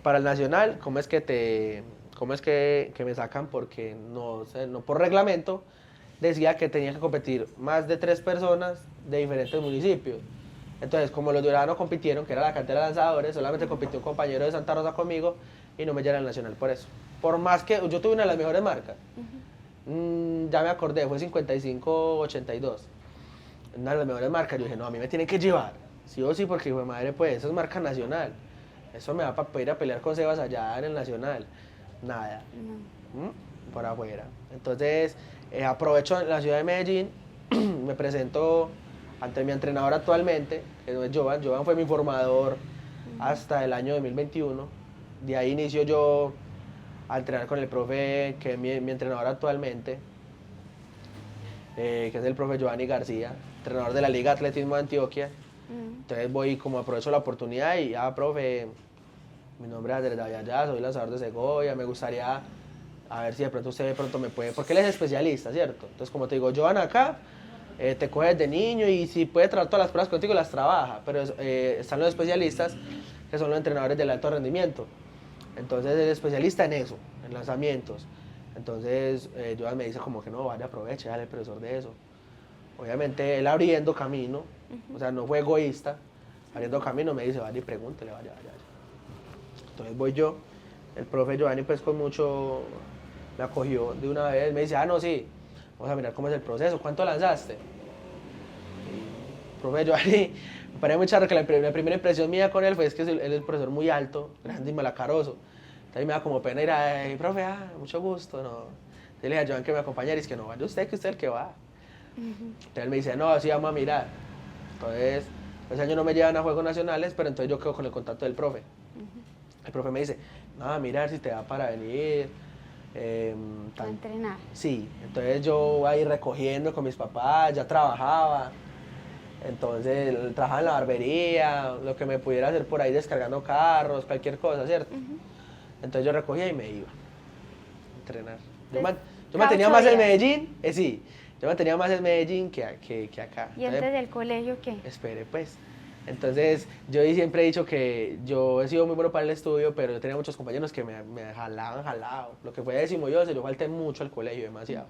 Para el nacional, ¿cómo es que me sacan? Porque no por reglamento decía que tenía que competir más de 3 personas de diferentes municipios. Entonces, como los de Urabá no compitieron, que era la cantera de lanzadores, solamente compitió un compañero de Santa Rosa conmigo y no me llena el nacional por eso. Por más que yo tuve una de las mejores marcas, ya me acordé, fue 55-82. Una de las mejores marcas, yo dije, no, a mí me tienen que llevar, sí o sí, porque hijo de madre, pues, eso es marca nacional. Eso me va para ir a pelear con Sebas allá en el nacional. Nada, por afuera. Entonces, aprovecho en la ciudad de Medellín, me presento ante mi entrenador actualmente, que no es Jovan. Jovan fue mi formador hasta el año 2021. De ahí inicio yo a entrenar con el profe, que es mi entrenador actualmente, que es el profe Giovanni García, entrenador de la Liga de Atletismo de Antioquia. Entonces voy como aprovecho la oportunidad y profe, mi nombre es Andrés David Ayala, soy lanzador de Segovia, me gustaría, a ver si de pronto usted de pronto me puede, porque él es especialista, ¿cierto? Entonces como te digo, Jovan acá, te coge desde niño y si puede trabajar todas las pruebas contigo, las trabaja, pero están los especialistas, que son los entrenadores del alto rendimiento. Entonces él es especialista en eso, en lanzamientos. Entonces Jovan me dice como que no, vaya, aproveche, dale, profesor de eso. Obviamente él abriendo camino, o sea, no fue egoísta, abriendo camino me dice, vaya y pregúntele, vaya. Entonces voy yo, el profe Giovanni pues con mucho me acogió de una vez, me dice, no, sí, vamos a mirar cómo es el proceso, ¿cuánto lanzaste? Y, profe Giovanni, me parece muy charro que la primera impresión mía con él fue que él es un profesor muy alto, grande y malacaroso. Entonces me da como pena ir a, profe, mucho gusto, no. Entonces le dije a Jovan que me acompañara y es que no, vaya usted, que usted es el que va. Entonces él me dice, no, sí, vamos a mirar. Entonces, ese año no me llevan a Juegos Nacionales, pero entonces yo quedo con el contacto del profe. El profe me dice, no, mirar si te da para venir. ¿A entrenar? Sí, entonces yo voy a ir recogiendo con mis papás, ya trabajaba. Entonces trabajaba en la barbería, lo que me pudiera hacer por ahí descargando carros, cualquier cosa, ¿cierto? Entonces yo recogía y me iba a entrenar. Yo mantenía más en Medellín, sí, yo mantenía más en Medellín que acá. ¿Y antes del colegio qué? Espere, pues. Entonces, yo siempre he dicho que yo he sido muy bueno para el estudio, pero yo tenía muchos compañeros que me jalaban jalado. Lo que fue décimo yo falté mucho al colegio, demasiado.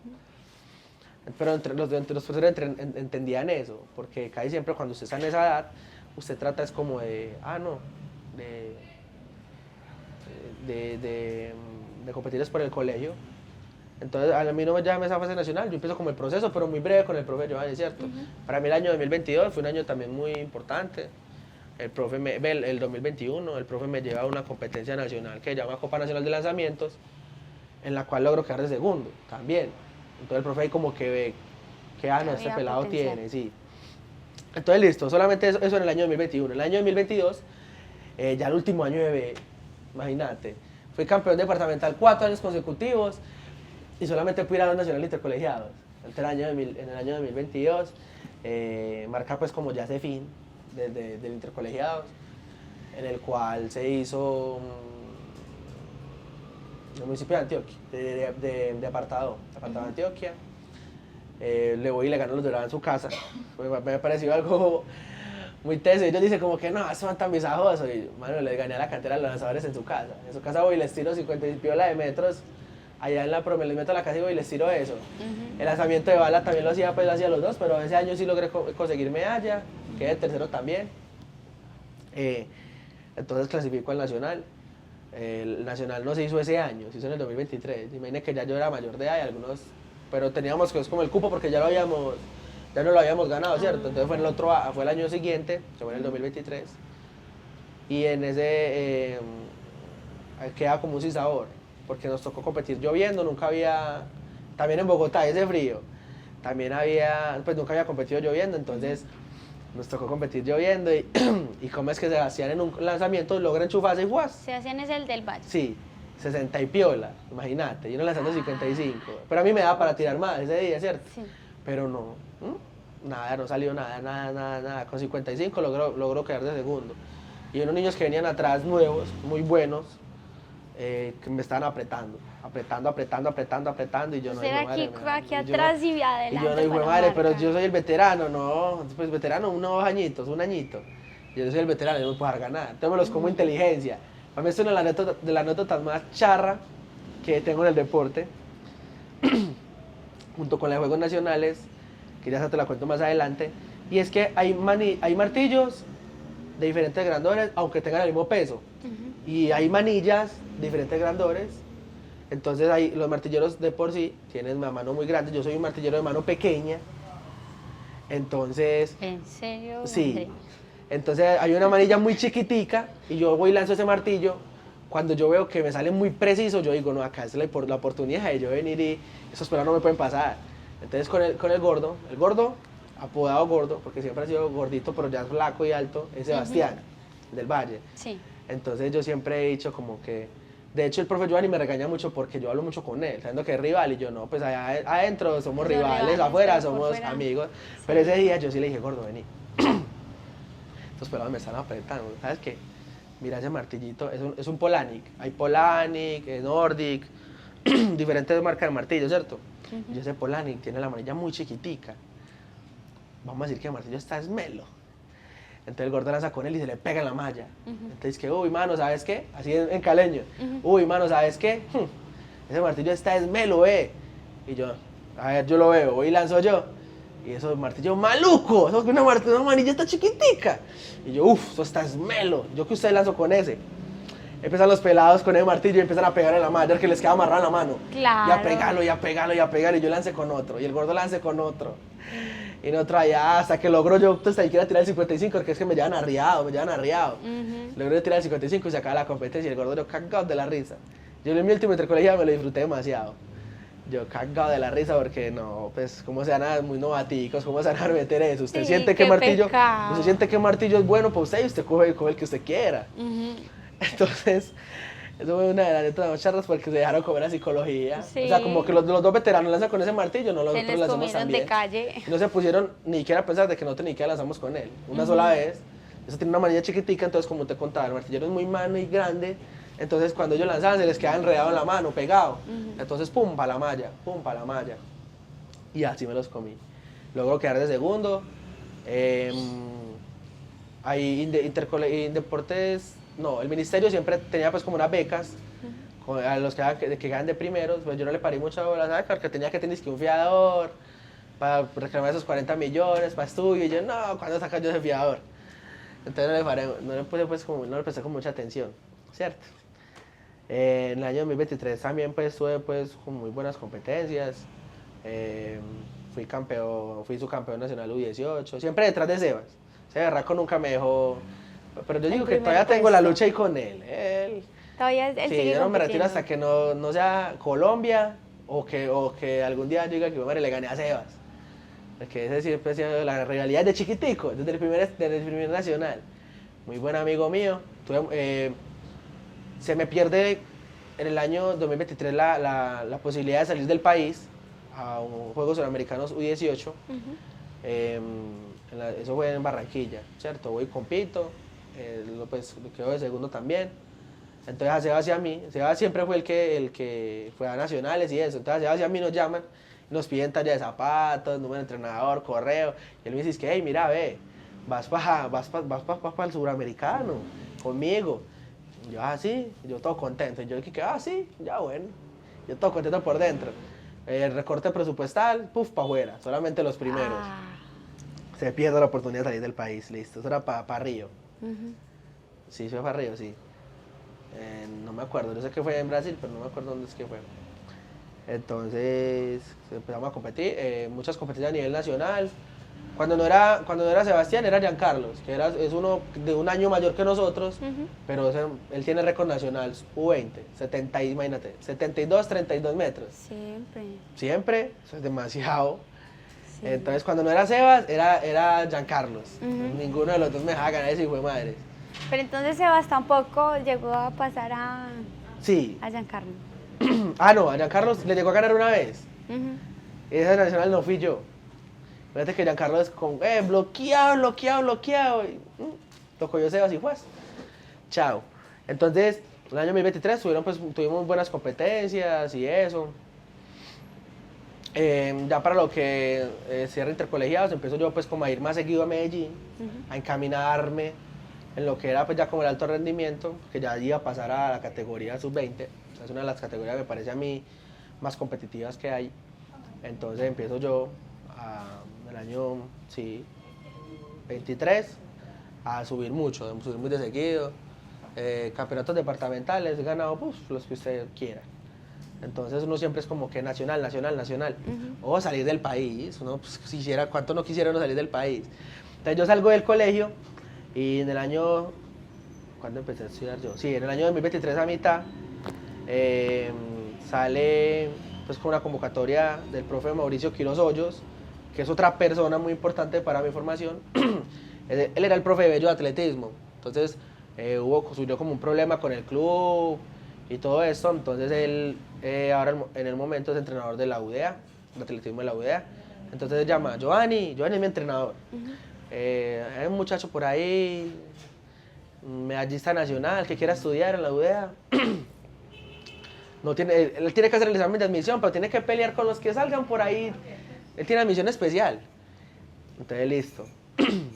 Pero entre los profesores entendían eso, porque casi siempre cuando usted está en esa edad, usted trata es como de, de competir es por el colegio. Entonces, a mí no me llama esa fase nacional, yo empiezo como el proceso, pero muy breve con el profe Giovanni, ¿cierto? Para mí el año 2022 fue un año también muy importante. El 2021, el profe me lleva a una competencia nacional que se llama Copa Nacional de Lanzamientos, en la cual logro quedar de segundo, también. Entonces el profe ahí como que ve que, este pelado potencial tiene, sí. Entonces listo, solamente eso en el año 2021. En el año 2022, ya el último año de B, imagínate, fui campeón departamental 4 años consecutivos, y solamente pude ir a los nacionales intercolegiados. En el año 2022 marca pues como ya ese fin del intercolegiados, en el cual se hizo en el municipio de Antioquia, de apartado de Antioquia. Le voy y le gano a los Dorados en su casa. Me ha parecido algo muy teso. Ellos dicen como que no, eso van tan visajosos. Y mano, les gané a la cantera de los lanzadores en su casa. En su casa voy y les tiro 50 y piola de metros. Allá en la promo les meto a la casa y voy y les tiro eso. El lanzamiento de bala también lo hacía los dos, pero ese año sí logré conseguir medalla, quedé tercero también. Entonces clasifico al nacional. El nacional no se hizo ese año, se hizo en el 2023. Imagínense que ya yo era mayor de edad y algunos, pero teníamos que es como el cupo porque ya no lo habíamos ganado, ¿cierto? Entonces fue el año siguiente, que fue en el 2023. Y en ese queda como un sinsabor, porque nos tocó competir lloviendo, nunca había, también en Bogotá ese frío, también nunca había competido lloviendo, entonces nos tocó competir lloviendo y cómo es que se hacían en un lanzamiento, logra enchufarse y ¡guas! Se hacían es el del valle. Sí, 60 y piola, imagínate, yo no lanzando 55, pero a mí me daba para tirar más ese día, ¿cierto? Sí. Pero no, nada, no salió nada, con 55 logró quedar de segundo. Y unos niños que venían atrás nuevos, muy buenos, que me estaban apretando y yo no digo, aquí atrás y adelante. Y yo no digo, madre, pero yo soy el veterano, no, pues veterano, un añito. Yo soy el veterano, yo no puedo ganar. Entonces me los como inteligencia. Para mí esto es una de las anécdotas más charra que tengo en el deporte, junto con los Juegos Nacionales, que ya te la cuento más adelante, y es que hay martillos de diferentes grandores, aunque tengan el mismo peso. Y hay manillas de diferentes grandores. Entonces los martilleros de por sí tienen una mano muy grande. Yo soy un martillero de mano pequeña. Entonces... ¿En serio? Sí. André? Entonces hay una manilla muy chiquitica y yo voy y lanzo ese martillo. Cuando yo veo que me sale muy preciso, yo digo, no, acá es la oportunidad de yo venir y esos pelados no me pueden pasar. Entonces con el gordo, apodado Gordo, porque siempre ha sido gordito, pero ya es flaco y alto, es Sebastián, del Valle. Sí. Entonces yo siempre he dicho como que, de hecho el profe Giovanni me regaña mucho porque yo hablo mucho con él, sabiendo que es rival, y yo no, pues allá adentro somos rivales, afuera somos amigos. Sí. Pero ese día yo sí le dije, Gordo, vení. Estos pelados me están apretando, ¿sabes qué? Mira ese martillito, es un Polanic, hay Polanic, Nordic, diferentes marcas de martillo, ¿cierto? Y ese Polanic tiene la manilla muy chiquitica. Vamos a decir que el martillo está esmelo. Entonces el gordo lanza con él y se le pega en la malla. Entonces que, uy, mano, ¿sabes qué? Así en caleño. Uy, mano, ¿sabes qué? Ese martillo está esmelo, Y yo, a ver, yo lo veo, voy y lanzo yo. Y eso martillo maluco, eso es una manilla está chiquitica. Y yo, eso está esmelo. Yo que usted lanzo con ese. Empiezan los pelados con el martillo y empiezan a pegar en la malla, que les queda amarrado en la mano. Claro. Y a pegarlo, y yo lance con otro, y el gordo lance con otro. Y no traía hasta que logro yo hasta que quiera tirar el 55, porque es que me llevan arriado. Logré tirar el 55 y se acaba la competencia y el gordo yo cagado de la risa. Yo en mi último intercolegiado me lo disfruté demasiado. Yo cagado de la risa porque no, pues cómo se van a muy novaticos, cómo se van a meter eso. Usted siente que martillo es bueno para usted y usted coge el que usted quiera. Entonces, Eso fue una de las letras más charras porque se dejaron comer a psicología. Sí. O sea, como que los dos veteranos lanzan con ese martillo, no los Se otros les lanzamos comieron también. de calle. Y no se pusieron ni siquiera a pensar de que nosotros ni siquiera lanzamos con él. Una sola vez. Eso tiene una manilla chiquitica, entonces como te contaba, el martillero es muy mano y grande. Entonces cuando ellos lanzaban se les quedaba enredado en la mano, pegado. Entonces pum, pa' la malla, pum, pa' la malla. Y así me los comí. Logro quedar de segundo. Hay deportes, no, el ministerio siempre tenía pues como unas becas a los que quedan de primeros, pues yo no le paré mucho bola, ¿sabes? Porque tenía que tener que un fiador para reclamar esos 40 millones para estudio, y yo, no, ¿cuándo saca yo ese fiador? Entonces no le presté con mucha atención, ¿cierto? En el año 2023 también pues tuve pues con muy buenas competencias, fui subcampeón nacional U18, siempre detrás de Sebas. Ese berraco nunca me dejó, pero yo digo que todavía tengo la lucha ahí con él. Todavía él Sí, sigue yo no me retiro compitiendo. hasta que no sea Colombia o que algún día yo diga que madre le gané a Sebas. Porque ese siempre ha sido la rivalidad de chiquitico, desde el primer nacional. Muy buen amigo mío. Se me pierde en el año 2023 la posibilidad de salir del país a un Juegos Suramericanos U18. Eso fue en Barranquilla, ¿cierto? Voy y compito, pues quedo de segundo también. Entonces a Sebas y a mí, Sebas siempre fue el que fue a nacionales y eso. Entonces a Sebas y a mí nos llaman, nos piden talla de zapatos, número de entrenador, correo. Y él me dice que, hey, mira, ve, vas para el suramericano conmigo. Y yo, sí, yo todo contento. Y yo dije, sí, ya bueno. Yo todo contento por dentro. El recorte presupuestal, puf, para afuera, solamente los primeros. Se pierde la oportunidad de salir del país, listo. Eso era para Río. Sí, fue para Río, sí. No me acuerdo, yo sé que fue en Brasil, pero no me acuerdo dónde es que fue. Entonces empezamos a competir, muchas competencias a nivel nacional. Cuando no era Sebastián, era Giancarlos, que es uno de un año mayor que nosotros, pero él tiene récord nacional U20, 72, 32 metros. Siempre, eso es demasiado. Sí. Entonces cuando no era Sebas, era Giancarlos. Ninguno de los dos me dejaba ganar ese hijo de madre. Pero entonces Sebas tampoco llegó a pasar a Giancarlo. No, a Giancarlo le llegó a ganar una vez. Esa nacional no fui yo. Fíjate que Giancarlo es con bloqueado. Y, lo cogió Sebas y pues, chao. Entonces, el año 2023 tuvimos buenas competencias y eso. Ya para lo que cierre intercolegiados, empiezo yo pues como a ir más seguido a Medellín, a encaminarme en lo que era pues ya como el alto rendimiento, que ya iba a pasar a la categoría sub-20. Es una de las categorías que me parece a mí más competitivas que hay. Entonces empiezo yo el año 23 a subir mucho, subir muy de seguido. Campeonatos departamentales he ganado pues, los que usted quiera. Entonces uno siempre es como que nacional. O salir del país, uno pues, cuánto no quisiera uno salir del país. Entonces yo salgo del colegio y en el año, ¿cuándo empecé a estudiar yo? Sí, en el año 2023 a mitad sale pues con una convocatoria del profe Mauricio Quiroz Hoyos, que es otra persona muy importante para mi formación. Él era el profe de bello de atletismo, entonces surgió como un problema con el club y todo esto, entonces él ahora en el momento es entrenador de la UDEA, de atletismo de la UDEA, entonces él llama a Giovanni es mi entrenador. Hay un muchacho por ahí, medallista nacional, que quiera estudiar en la UDEA. Él tiene que hacer el examen de admisión, pero tiene que pelear con los que salgan por ahí. Él tiene admisión especial. Entonces, listo.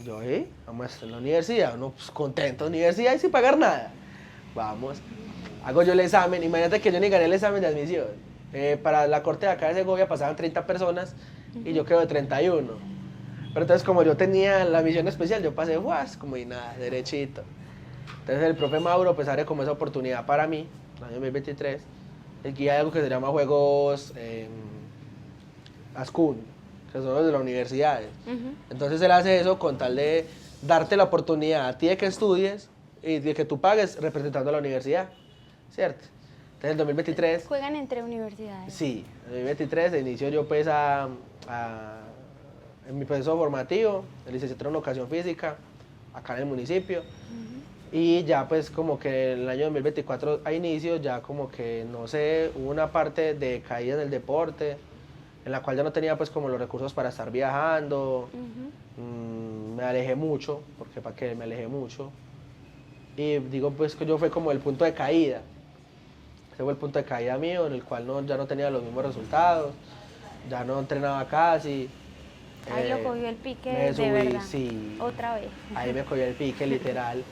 Yo, vamos a estar en la universidad. Uno, pues, contento, universidad y sin pagar nada. Vamos. Hago yo el examen. Imagínate que yo ni gané el examen de admisión. Para la corte de acá de Segovia pasaban 30 personas y yo quedo de 31. Pero entonces, como yo tenía la admisión especial, yo pasé, como y nada, derechito. Entonces, el profe Mauro, pues, abre como esa oportunidad para mí, en el año 2023. Aquí hay algo que se llama Juegos ASCUN, que son los de las universidades. Entonces él hace eso con tal de darte la oportunidad a ti de que estudies y de que tú pagues representando a la universidad, ¿cierto? Entonces en 2023... ¿Juegan entre universidades? Sí, en 2023 inicio yo pues en mi proceso formativo, de licenciatura en educación física, acá en el municipio. Y ya pues como que en el año 2024 a inicio ya como que no sé, hubo una parte de caída en el deporte en la cual ya no tenía pues como los recursos para estar viajando. Me alejé mucho, porque para qué me alejé mucho. Y digo pues que yo fue como el punto de caída. Ese fue el punto de caída mío en el cual ya no tenía los mismos resultados, ya no entrenaba casi. Ahí lo cogió el pique Me subí, de verdad. sí. Otra vez. Ahí me cogió el pique, literal.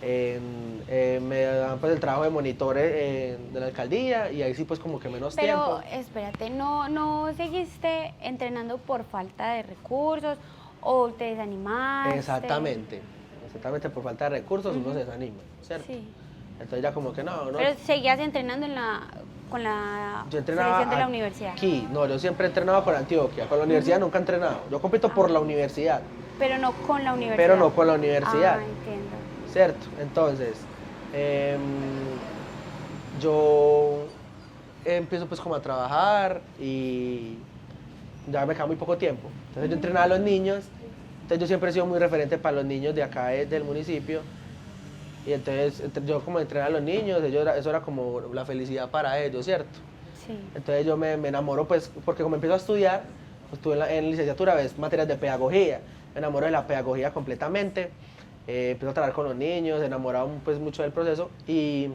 Me dan pues el trabajo de monitor de la alcaldía y ahí sí pues como que menos Pero tiempo. espérate, ¿no seguiste entrenando por falta de recursos o te desanimaste? Exactamente por falta de recursos uno se desanima, ¿cierto? Sí. Entonces ya como que no. Pero seguías entrenando con la Yo entrenaba selección de la universidad. aquí, no, yo siempre entrenaba con Antioquia, con la universidad nunca he entrenado. Yo compito por la universidad, Pero no con la universidad. pero no con la universidad. Ah, entiendo. ¿Cierto? Entonces, yo empiezo pues como a trabajar y ya me queda muy poco tiempo. Entonces yo entrenaba a los niños, entonces yo siempre he sido muy referente para los niños de acá del municipio. Y entonces yo como entrenaba a los niños, eso era como la felicidad para ellos, ¿cierto? Sí. Entonces yo me enamoro pues, porque como empiezo a estudiar, pues, estuve en licenciatura, ves materias de pedagogía, me enamoro de la pedagogía completamente. Empiezo a trabajar con los niños, enamorado pues mucho del proceso y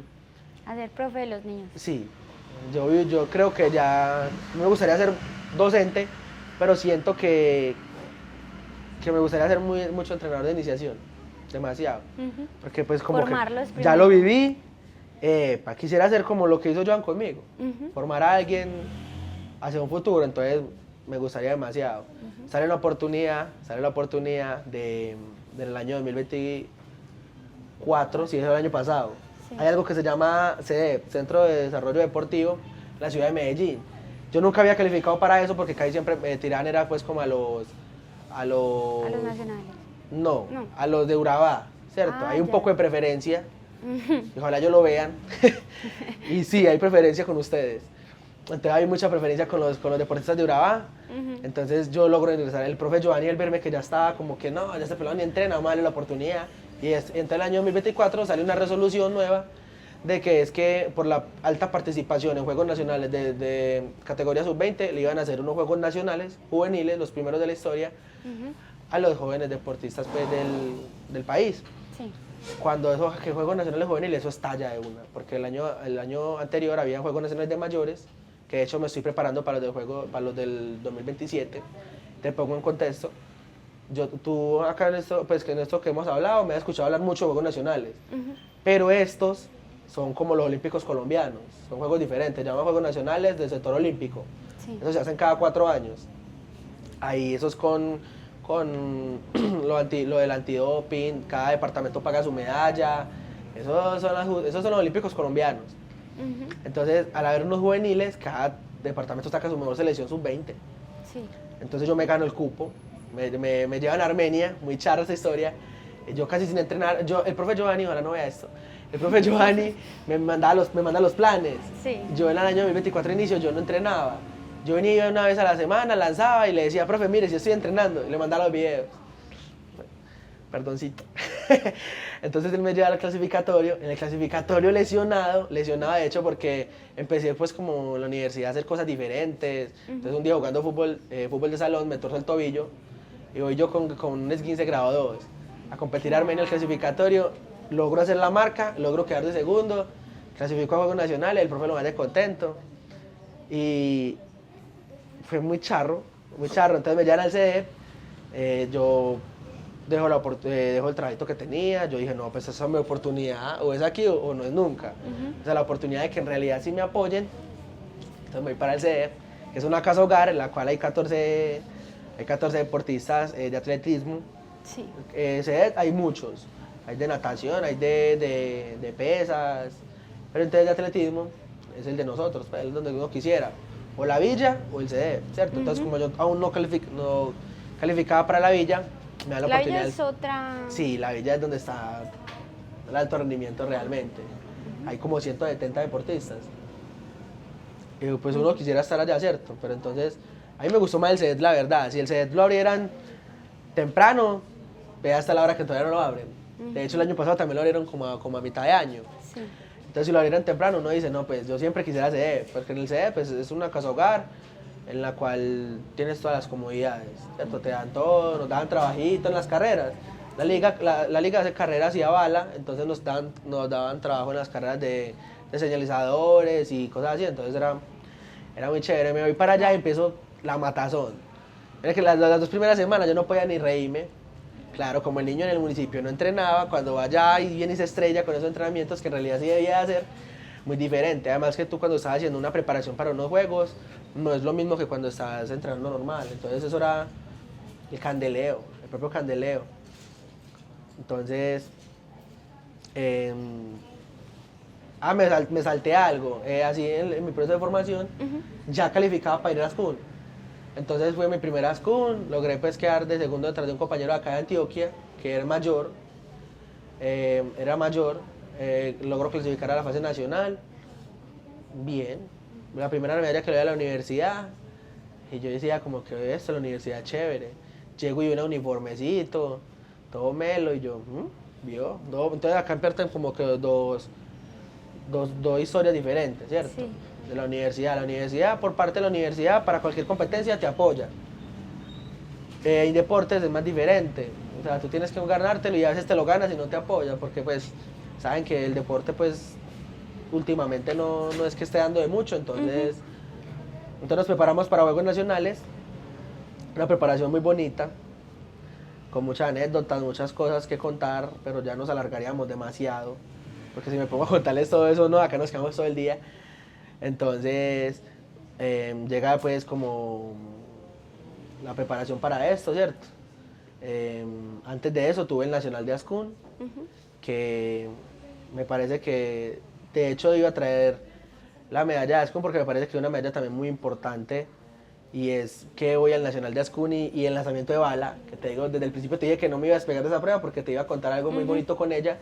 A ser profe de los niños. sí, yo creo que ya me gustaría ser docente, pero siento que me gustaría ser mucho entrenador de iniciación, demasiado, porque pues como Formarlos que ya primero. lo viví, quisiera hacer como lo que hizo Joan conmigo, formar a alguien hacia un futuro, entonces me gustaría demasiado. Sale la oportunidad del año 2024, si es el año pasado. Sí. Hay algo que se llama CDEP, Centro de Desarrollo Deportivo, en la ciudad de Medellín. Yo nunca había calificado para eso porque casi siempre me tiraban era pues como a los A los nacionales. no, No. a los de Urabá, ¿cierto? Ah, Hay un ya. poco de preferencia. Y ojalá yo lo vean. Y sí, hay preferencia con ustedes. Entonces hay mucha preferencia con los deportistas de Urabá. Entonces yo logro ingresar. El profe Giovanni, el verme que ya estaba como que no, ya este pelado ni entrena, vamos a darle la oportunidad. Y entonces el año 2024 sale una resolución nueva de que es que por la alta participación en Juegos Nacionales de categoría sub-20 le iban a hacer unos Juegos Nacionales juveniles, los primeros de la historia, a los jóvenes deportistas pues, del país. Sí. Cuando que Juegos Nacionales Juveniles, eso estalla de una, porque el año anterior había Juegos Nacionales de Mayores, que de hecho me estoy preparando para los del 2027. Te pongo en contexto. Tú acá en esto que hemos hablado, me has escuchado hablar mucho de Juegos Nacionales, pero estos son como los Olímpicos colombianos, son juegos diferentes, llaman Juegos Nacionales del sector olímpico. Sí. Eso se hacen cada 4 años. Ahí eso es con lo del antidoping, cada departamento paga su medalla, esos son los Olímpicos colombianos. Entonces, al haber unos juveniles, cada departamento saca su mejor selección sub-20. Sí. Entonces yo me gano el cupo, me llevan a Armenia, muy charra esa historia, yo casi sin entrenar, el profe Giovanni, ojalá no vea esto, el profe Giovanni me manda los planes. Sí. Yo en el año 2024 inicio, yo no entrenaba. Yo venía una vez a la semana, lanzaba y le decía, profe, mire, si estoy entrenando, y le mandaba los videos. Perdoncito. Entonces él me lleva al clasificatorio, en el clasificatorio lesionado de hecho porque empecé pues como en la universidad a hacer cosas diferentes. Entonces un día jugando fútbol de salón me torzo el tobillo y voy yo con un esguince grado 2 a competir a Armenia en el clasificatorio, logro hacer la marca, logro quedar de segundo, clasifico a Juegos Nacionales, el profe lo vaya contento y fue muy charro, entonces me llevan al CDE, yo dejo el trabajito que tenía, yo dije, no, pues esa es mi oportunidad, o es aquí o no es nunca. O sea, la oportunidad de que en realidad sí me apoyen, entonces me voy para el CDE, que es una casa hogar en la cual hay 14 deportistas de atletismo. Sí. CDE hay muchos, hay de natación, hay de pesas, pero entonces de atletismo es el de nosotros, pues, es donde uno quisiera, o la Villa o el CDE, ¿cierto? Entonces como yo aún no calificaba para la Villa, me da la oportunidad. Villa es otra... Sí, la Villa es donde está el alto rendimiento realmente. Hay como 170 deportistas. Y pues uno quisiera estar allá, ¿cierto? Pero entonces, a mí me gustó más el CEDET, la verdad. Si el CEDET lo abrieran temprano, ve hasta la hora que todavía no lo abren. De hecho, el año pasado también lo abrieron como a mitad de año. Sí. Entonces, si lo abrieran temprano, uno dice, no, pues yo siempre quisiera CDE, porque en el CDE pues, es una casa hogar en la cual tienes todas las comodidades, ¿cierto? Te dan todo, nos daban trabajito en las carreras. La liga hace carreras y avala, entonces nos daban trabajo en las carreras de señalizadores y cosas así, entonces era muy chévere. Me voy para allá y empiezo la matazón. Era que las 2 primeras semanas yo no podía ni reírme. Claro, como el niño en el municipio no entrenaba, cuando va allá y viene y se estrella con esos entrenamientos que en realidad sí debía hacer, muy diferente. Además que tú cuando estás haciendo una preparación para unos juegos, no es lo mismo que cuando estás entrenando normal. Entonces eso era el candeleo, el propio candeleo. Entonces, me salté algo. Así en mi proceso de formación, ya calificaba para ir a SCUN. Entonces fue mi primera SCUN, logré pues quedar de segundo detrás de un compañero de acá de Antioquia, que era mayor, logró clasificar a la fase nacional, bien, la primera medalla que le di a la universidad, y yo decía como que esto, la universidad chévere, llego y un uniformecito, todo melo, y yo, vio, entonces acá empiezan como que dos historias diferentes, ¿cierto? Sí. De la universidad, por parte de la universidad, para cualquier competencia te apoya. En deportes es más diferente, o sea, tú tienes que ganártelo y a veces te lo ganas y no te apoya, porque pues saben que el deporte pues últimamente no es que esté dando de mucho, entonces nos preparamos para Juegos Nacionales, una preparación muy bonita, con muchas anécdotas, muchas cosas que contar, pero ya nos alargaríamos demasiado, porque si me pongo a contarles todo eso, no, acá nos quedamos todo el día. Entonces, llega pues como la preparación para esto, ¿cierto? Antes de eso tuve el Nacional de Ascún, que me parece que de hecho iba a traer la medalla de Ascún porque me parece que es una medalla también muy importante y es que voy al Nacional de Ascún y el lanzamiento de bala, que te digo, desde el principio te dije que no me iba a despegar de esa prueba porque te iba a contar algo muy bonito con ella.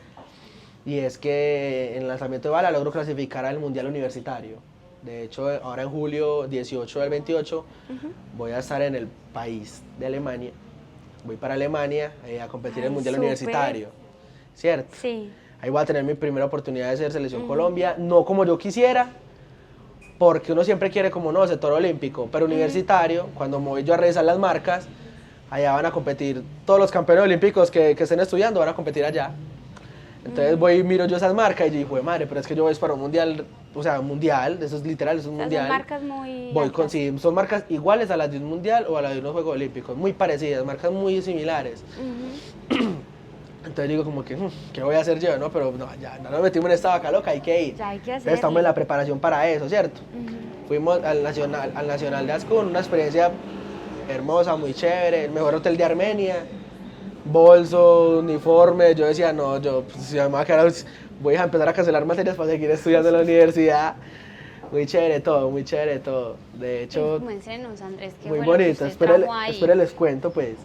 Y es que en el lanzamiento de bala logro clasificar al Mundial Universitario. De hecho, ahora en julio 18 al 28 voy a estar en el país de Alemania. Voy para Alemania a competir en el Mundial Universitario. ¿Cierto? Sí. Ahí voy a tener mi primera oportunidad de ser selección Colombia. No como yo quisiera, porque uno siempre quiere como no, sector olímpico. Pero universitario, cuando me voy yo a revisar las marcas, allá van a competir todos los campeones olímpicos que estén estudiando, van a competir allá. Entonces voy y miro yo esas marcas y digo, madre, pero es que yo voy para un mundial, o sea, un mundial, eso es literal, es un mundial. Son marcas muy voy altas. sí, son marcas iguales a las de un mundial o a las de unos Juegos Olímpicos, muy parecidas, marcas muy similares. Entonces digo como que, ¿qué voy a hacer yo? No, pero no, ya no nos metimos en esta vaca loca, hay que ir. Ya hay que Entonces hacerlo. estamos en la preparación para eso, ¿cierto? Fuimos al Nacional de Ascún, una experiencia hermosa, muy chévere, el mejor hotel de Armenia. Bolso, uniforme, yo decía, no, pues, si me voy a quedar, voy a empezar a cancelar materias para seguir estudiando en la universidad. Muy chévere todo, muy chévere todo. De hecho, Muéstrenos, Andrés, qué muy fue lo que bonito. usted trajo ahí. Espere, les cuento, pues.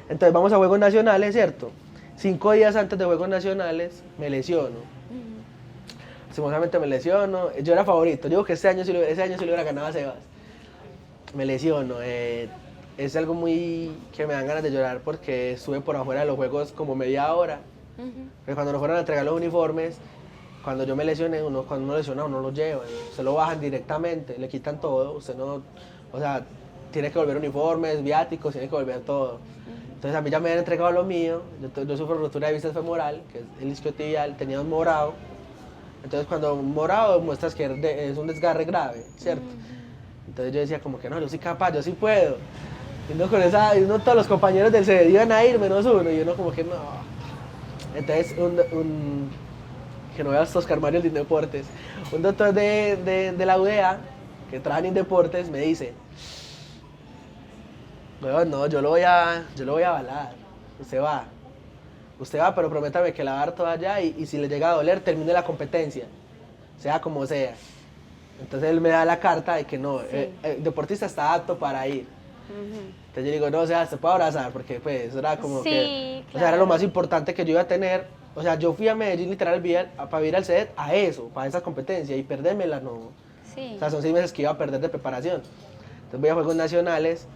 Entonces vamos a Juegos Nacionales, ¿cierto? 5 días antes de Juegos Nacionales me lesiono. Lastimosamente me lesiono. Yo era favorito. Digo que ese año sí lo hubiera ganado a Sebas. Me lesiono. Es algo muy que me dan ganas de llorar porque estuve por afuera de los juegos como media hora. Porque cuando nos fueron a entregar los uniformes, cuando yo me lesioné, cuando uno lesiona uno lo llevan, se lo bajan directamente, le quitan todo, usted no, o sea, tiene que volver uniformes, viáticos, tiene que volver todo. Entonces a mí ya me habían entregado lo mío, yo sufro rotura de bíceps femoral, que es el isquiotibial, tenía un morado. Entonces cuando un morado muestras que es un desgarre grave, ¿cierto? Entonces yo decía como que no, yo soy capaz, yo sí puedo. Y uno todos los compañeros del CD iban a ir, menos uno, y uno como que no. Entonces, que no veas Oscar Mario de Indeportes, un doctor de la UDA, que trabaja en Indeportes, me dice, bueno, no, yo lo voy a avalar, usted va, pero prométame que la va a dar toda allá, y si le llega a doler, termine la competencia, sea como sea. Entonces él me da la carta de que no, el deportista está apto para ir. Entonces yo digo, no, o sea, se puede abrazar, porque pues era como que, claro. O sea, era lo más importante que yo iba a tener. O sea, yo fui a Medellín literal para ir al CEDET a eso, para esa competencia, y perdérmela no. Sí. O sea, son 6 meses que iba a perder de preparación. Entonces voy a Juegos Nacionales,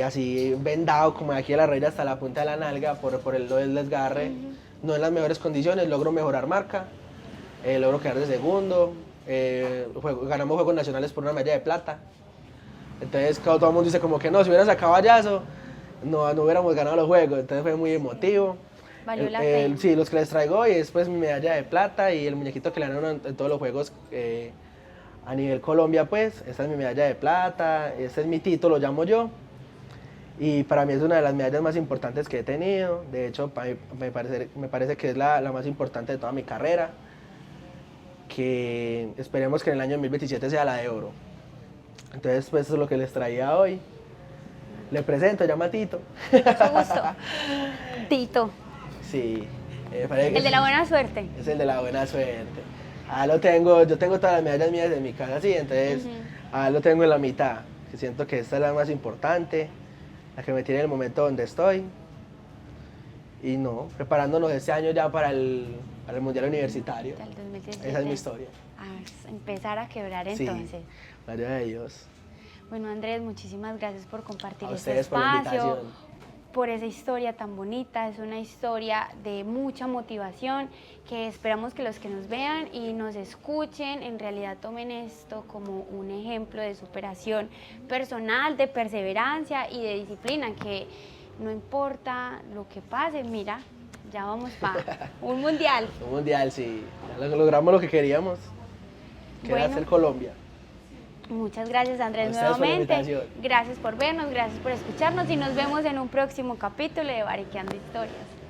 así vendado como de aquí a la rodilla hasta la punta de la nalga por lo del desgarre, no en las mejores condiciones, logro mejorar marca, logro quedar de segundo, ganamos Juegos Nacionales por una medalla de plata. Entonces todo el mundo dice como que no, si hubieran sacado Vallazo, no hubiéramos ganado los Juegos, entonces fue muy emotivo. Valió la pena. Sí, los que les traigo hoy es pues mi medalla de plata y el muñequito que le ganaron en todos los Juegos a nivel Colombia, pues, esta es mi medalla de plata, este es mi título, lo llamo yo. Y para mí es una de las medallas más importantes que he tenido. De hecho, me parece que es la más importante de toda mi carrera. Que esperemos que en el año 2027 sea la de oro. Entonces, pues eso es lo que les traía hoy. Le presento, llama Tito. Mucho gusto. Tito. Sí. Parece que El de la buena suerte. es el de la buena suerte. Lo tengo, yo tengo todas las medallas mías en mi casa, sí, entonces lo tengo en la mitad. Que siento que esta es la más importante, la que me tiene en el momento donde estoy. Y no, preparándonos este año ya para el Mundial Universitario. Hasta el 2017. Esa es mi historia. A empezar a quebrar entonces. Sí, gloria a Dios. Bueno, Andrés, muchísimas gracias por compartir A este ustedes por la espacio, invitación. por esa historia tan bonita. Es una historia de mucha motivación que esperamos que los que nos vean y nos escuchen en realidad tomen esto como un ejemplo de superación personal, de perseverancia y de disciplina, que no importa lo que pase, mira, ya vamos para un mundial. Un mundial, sí. Ya logramos lo que queríamos, que era hacer Colombia. Muchas gracias, Andrés, A ustedes por la nuevamente. invitación. Gracias por vernos, gracias por escucharnos y nos vemos en un próximo capítulo de Bariqueando Historias.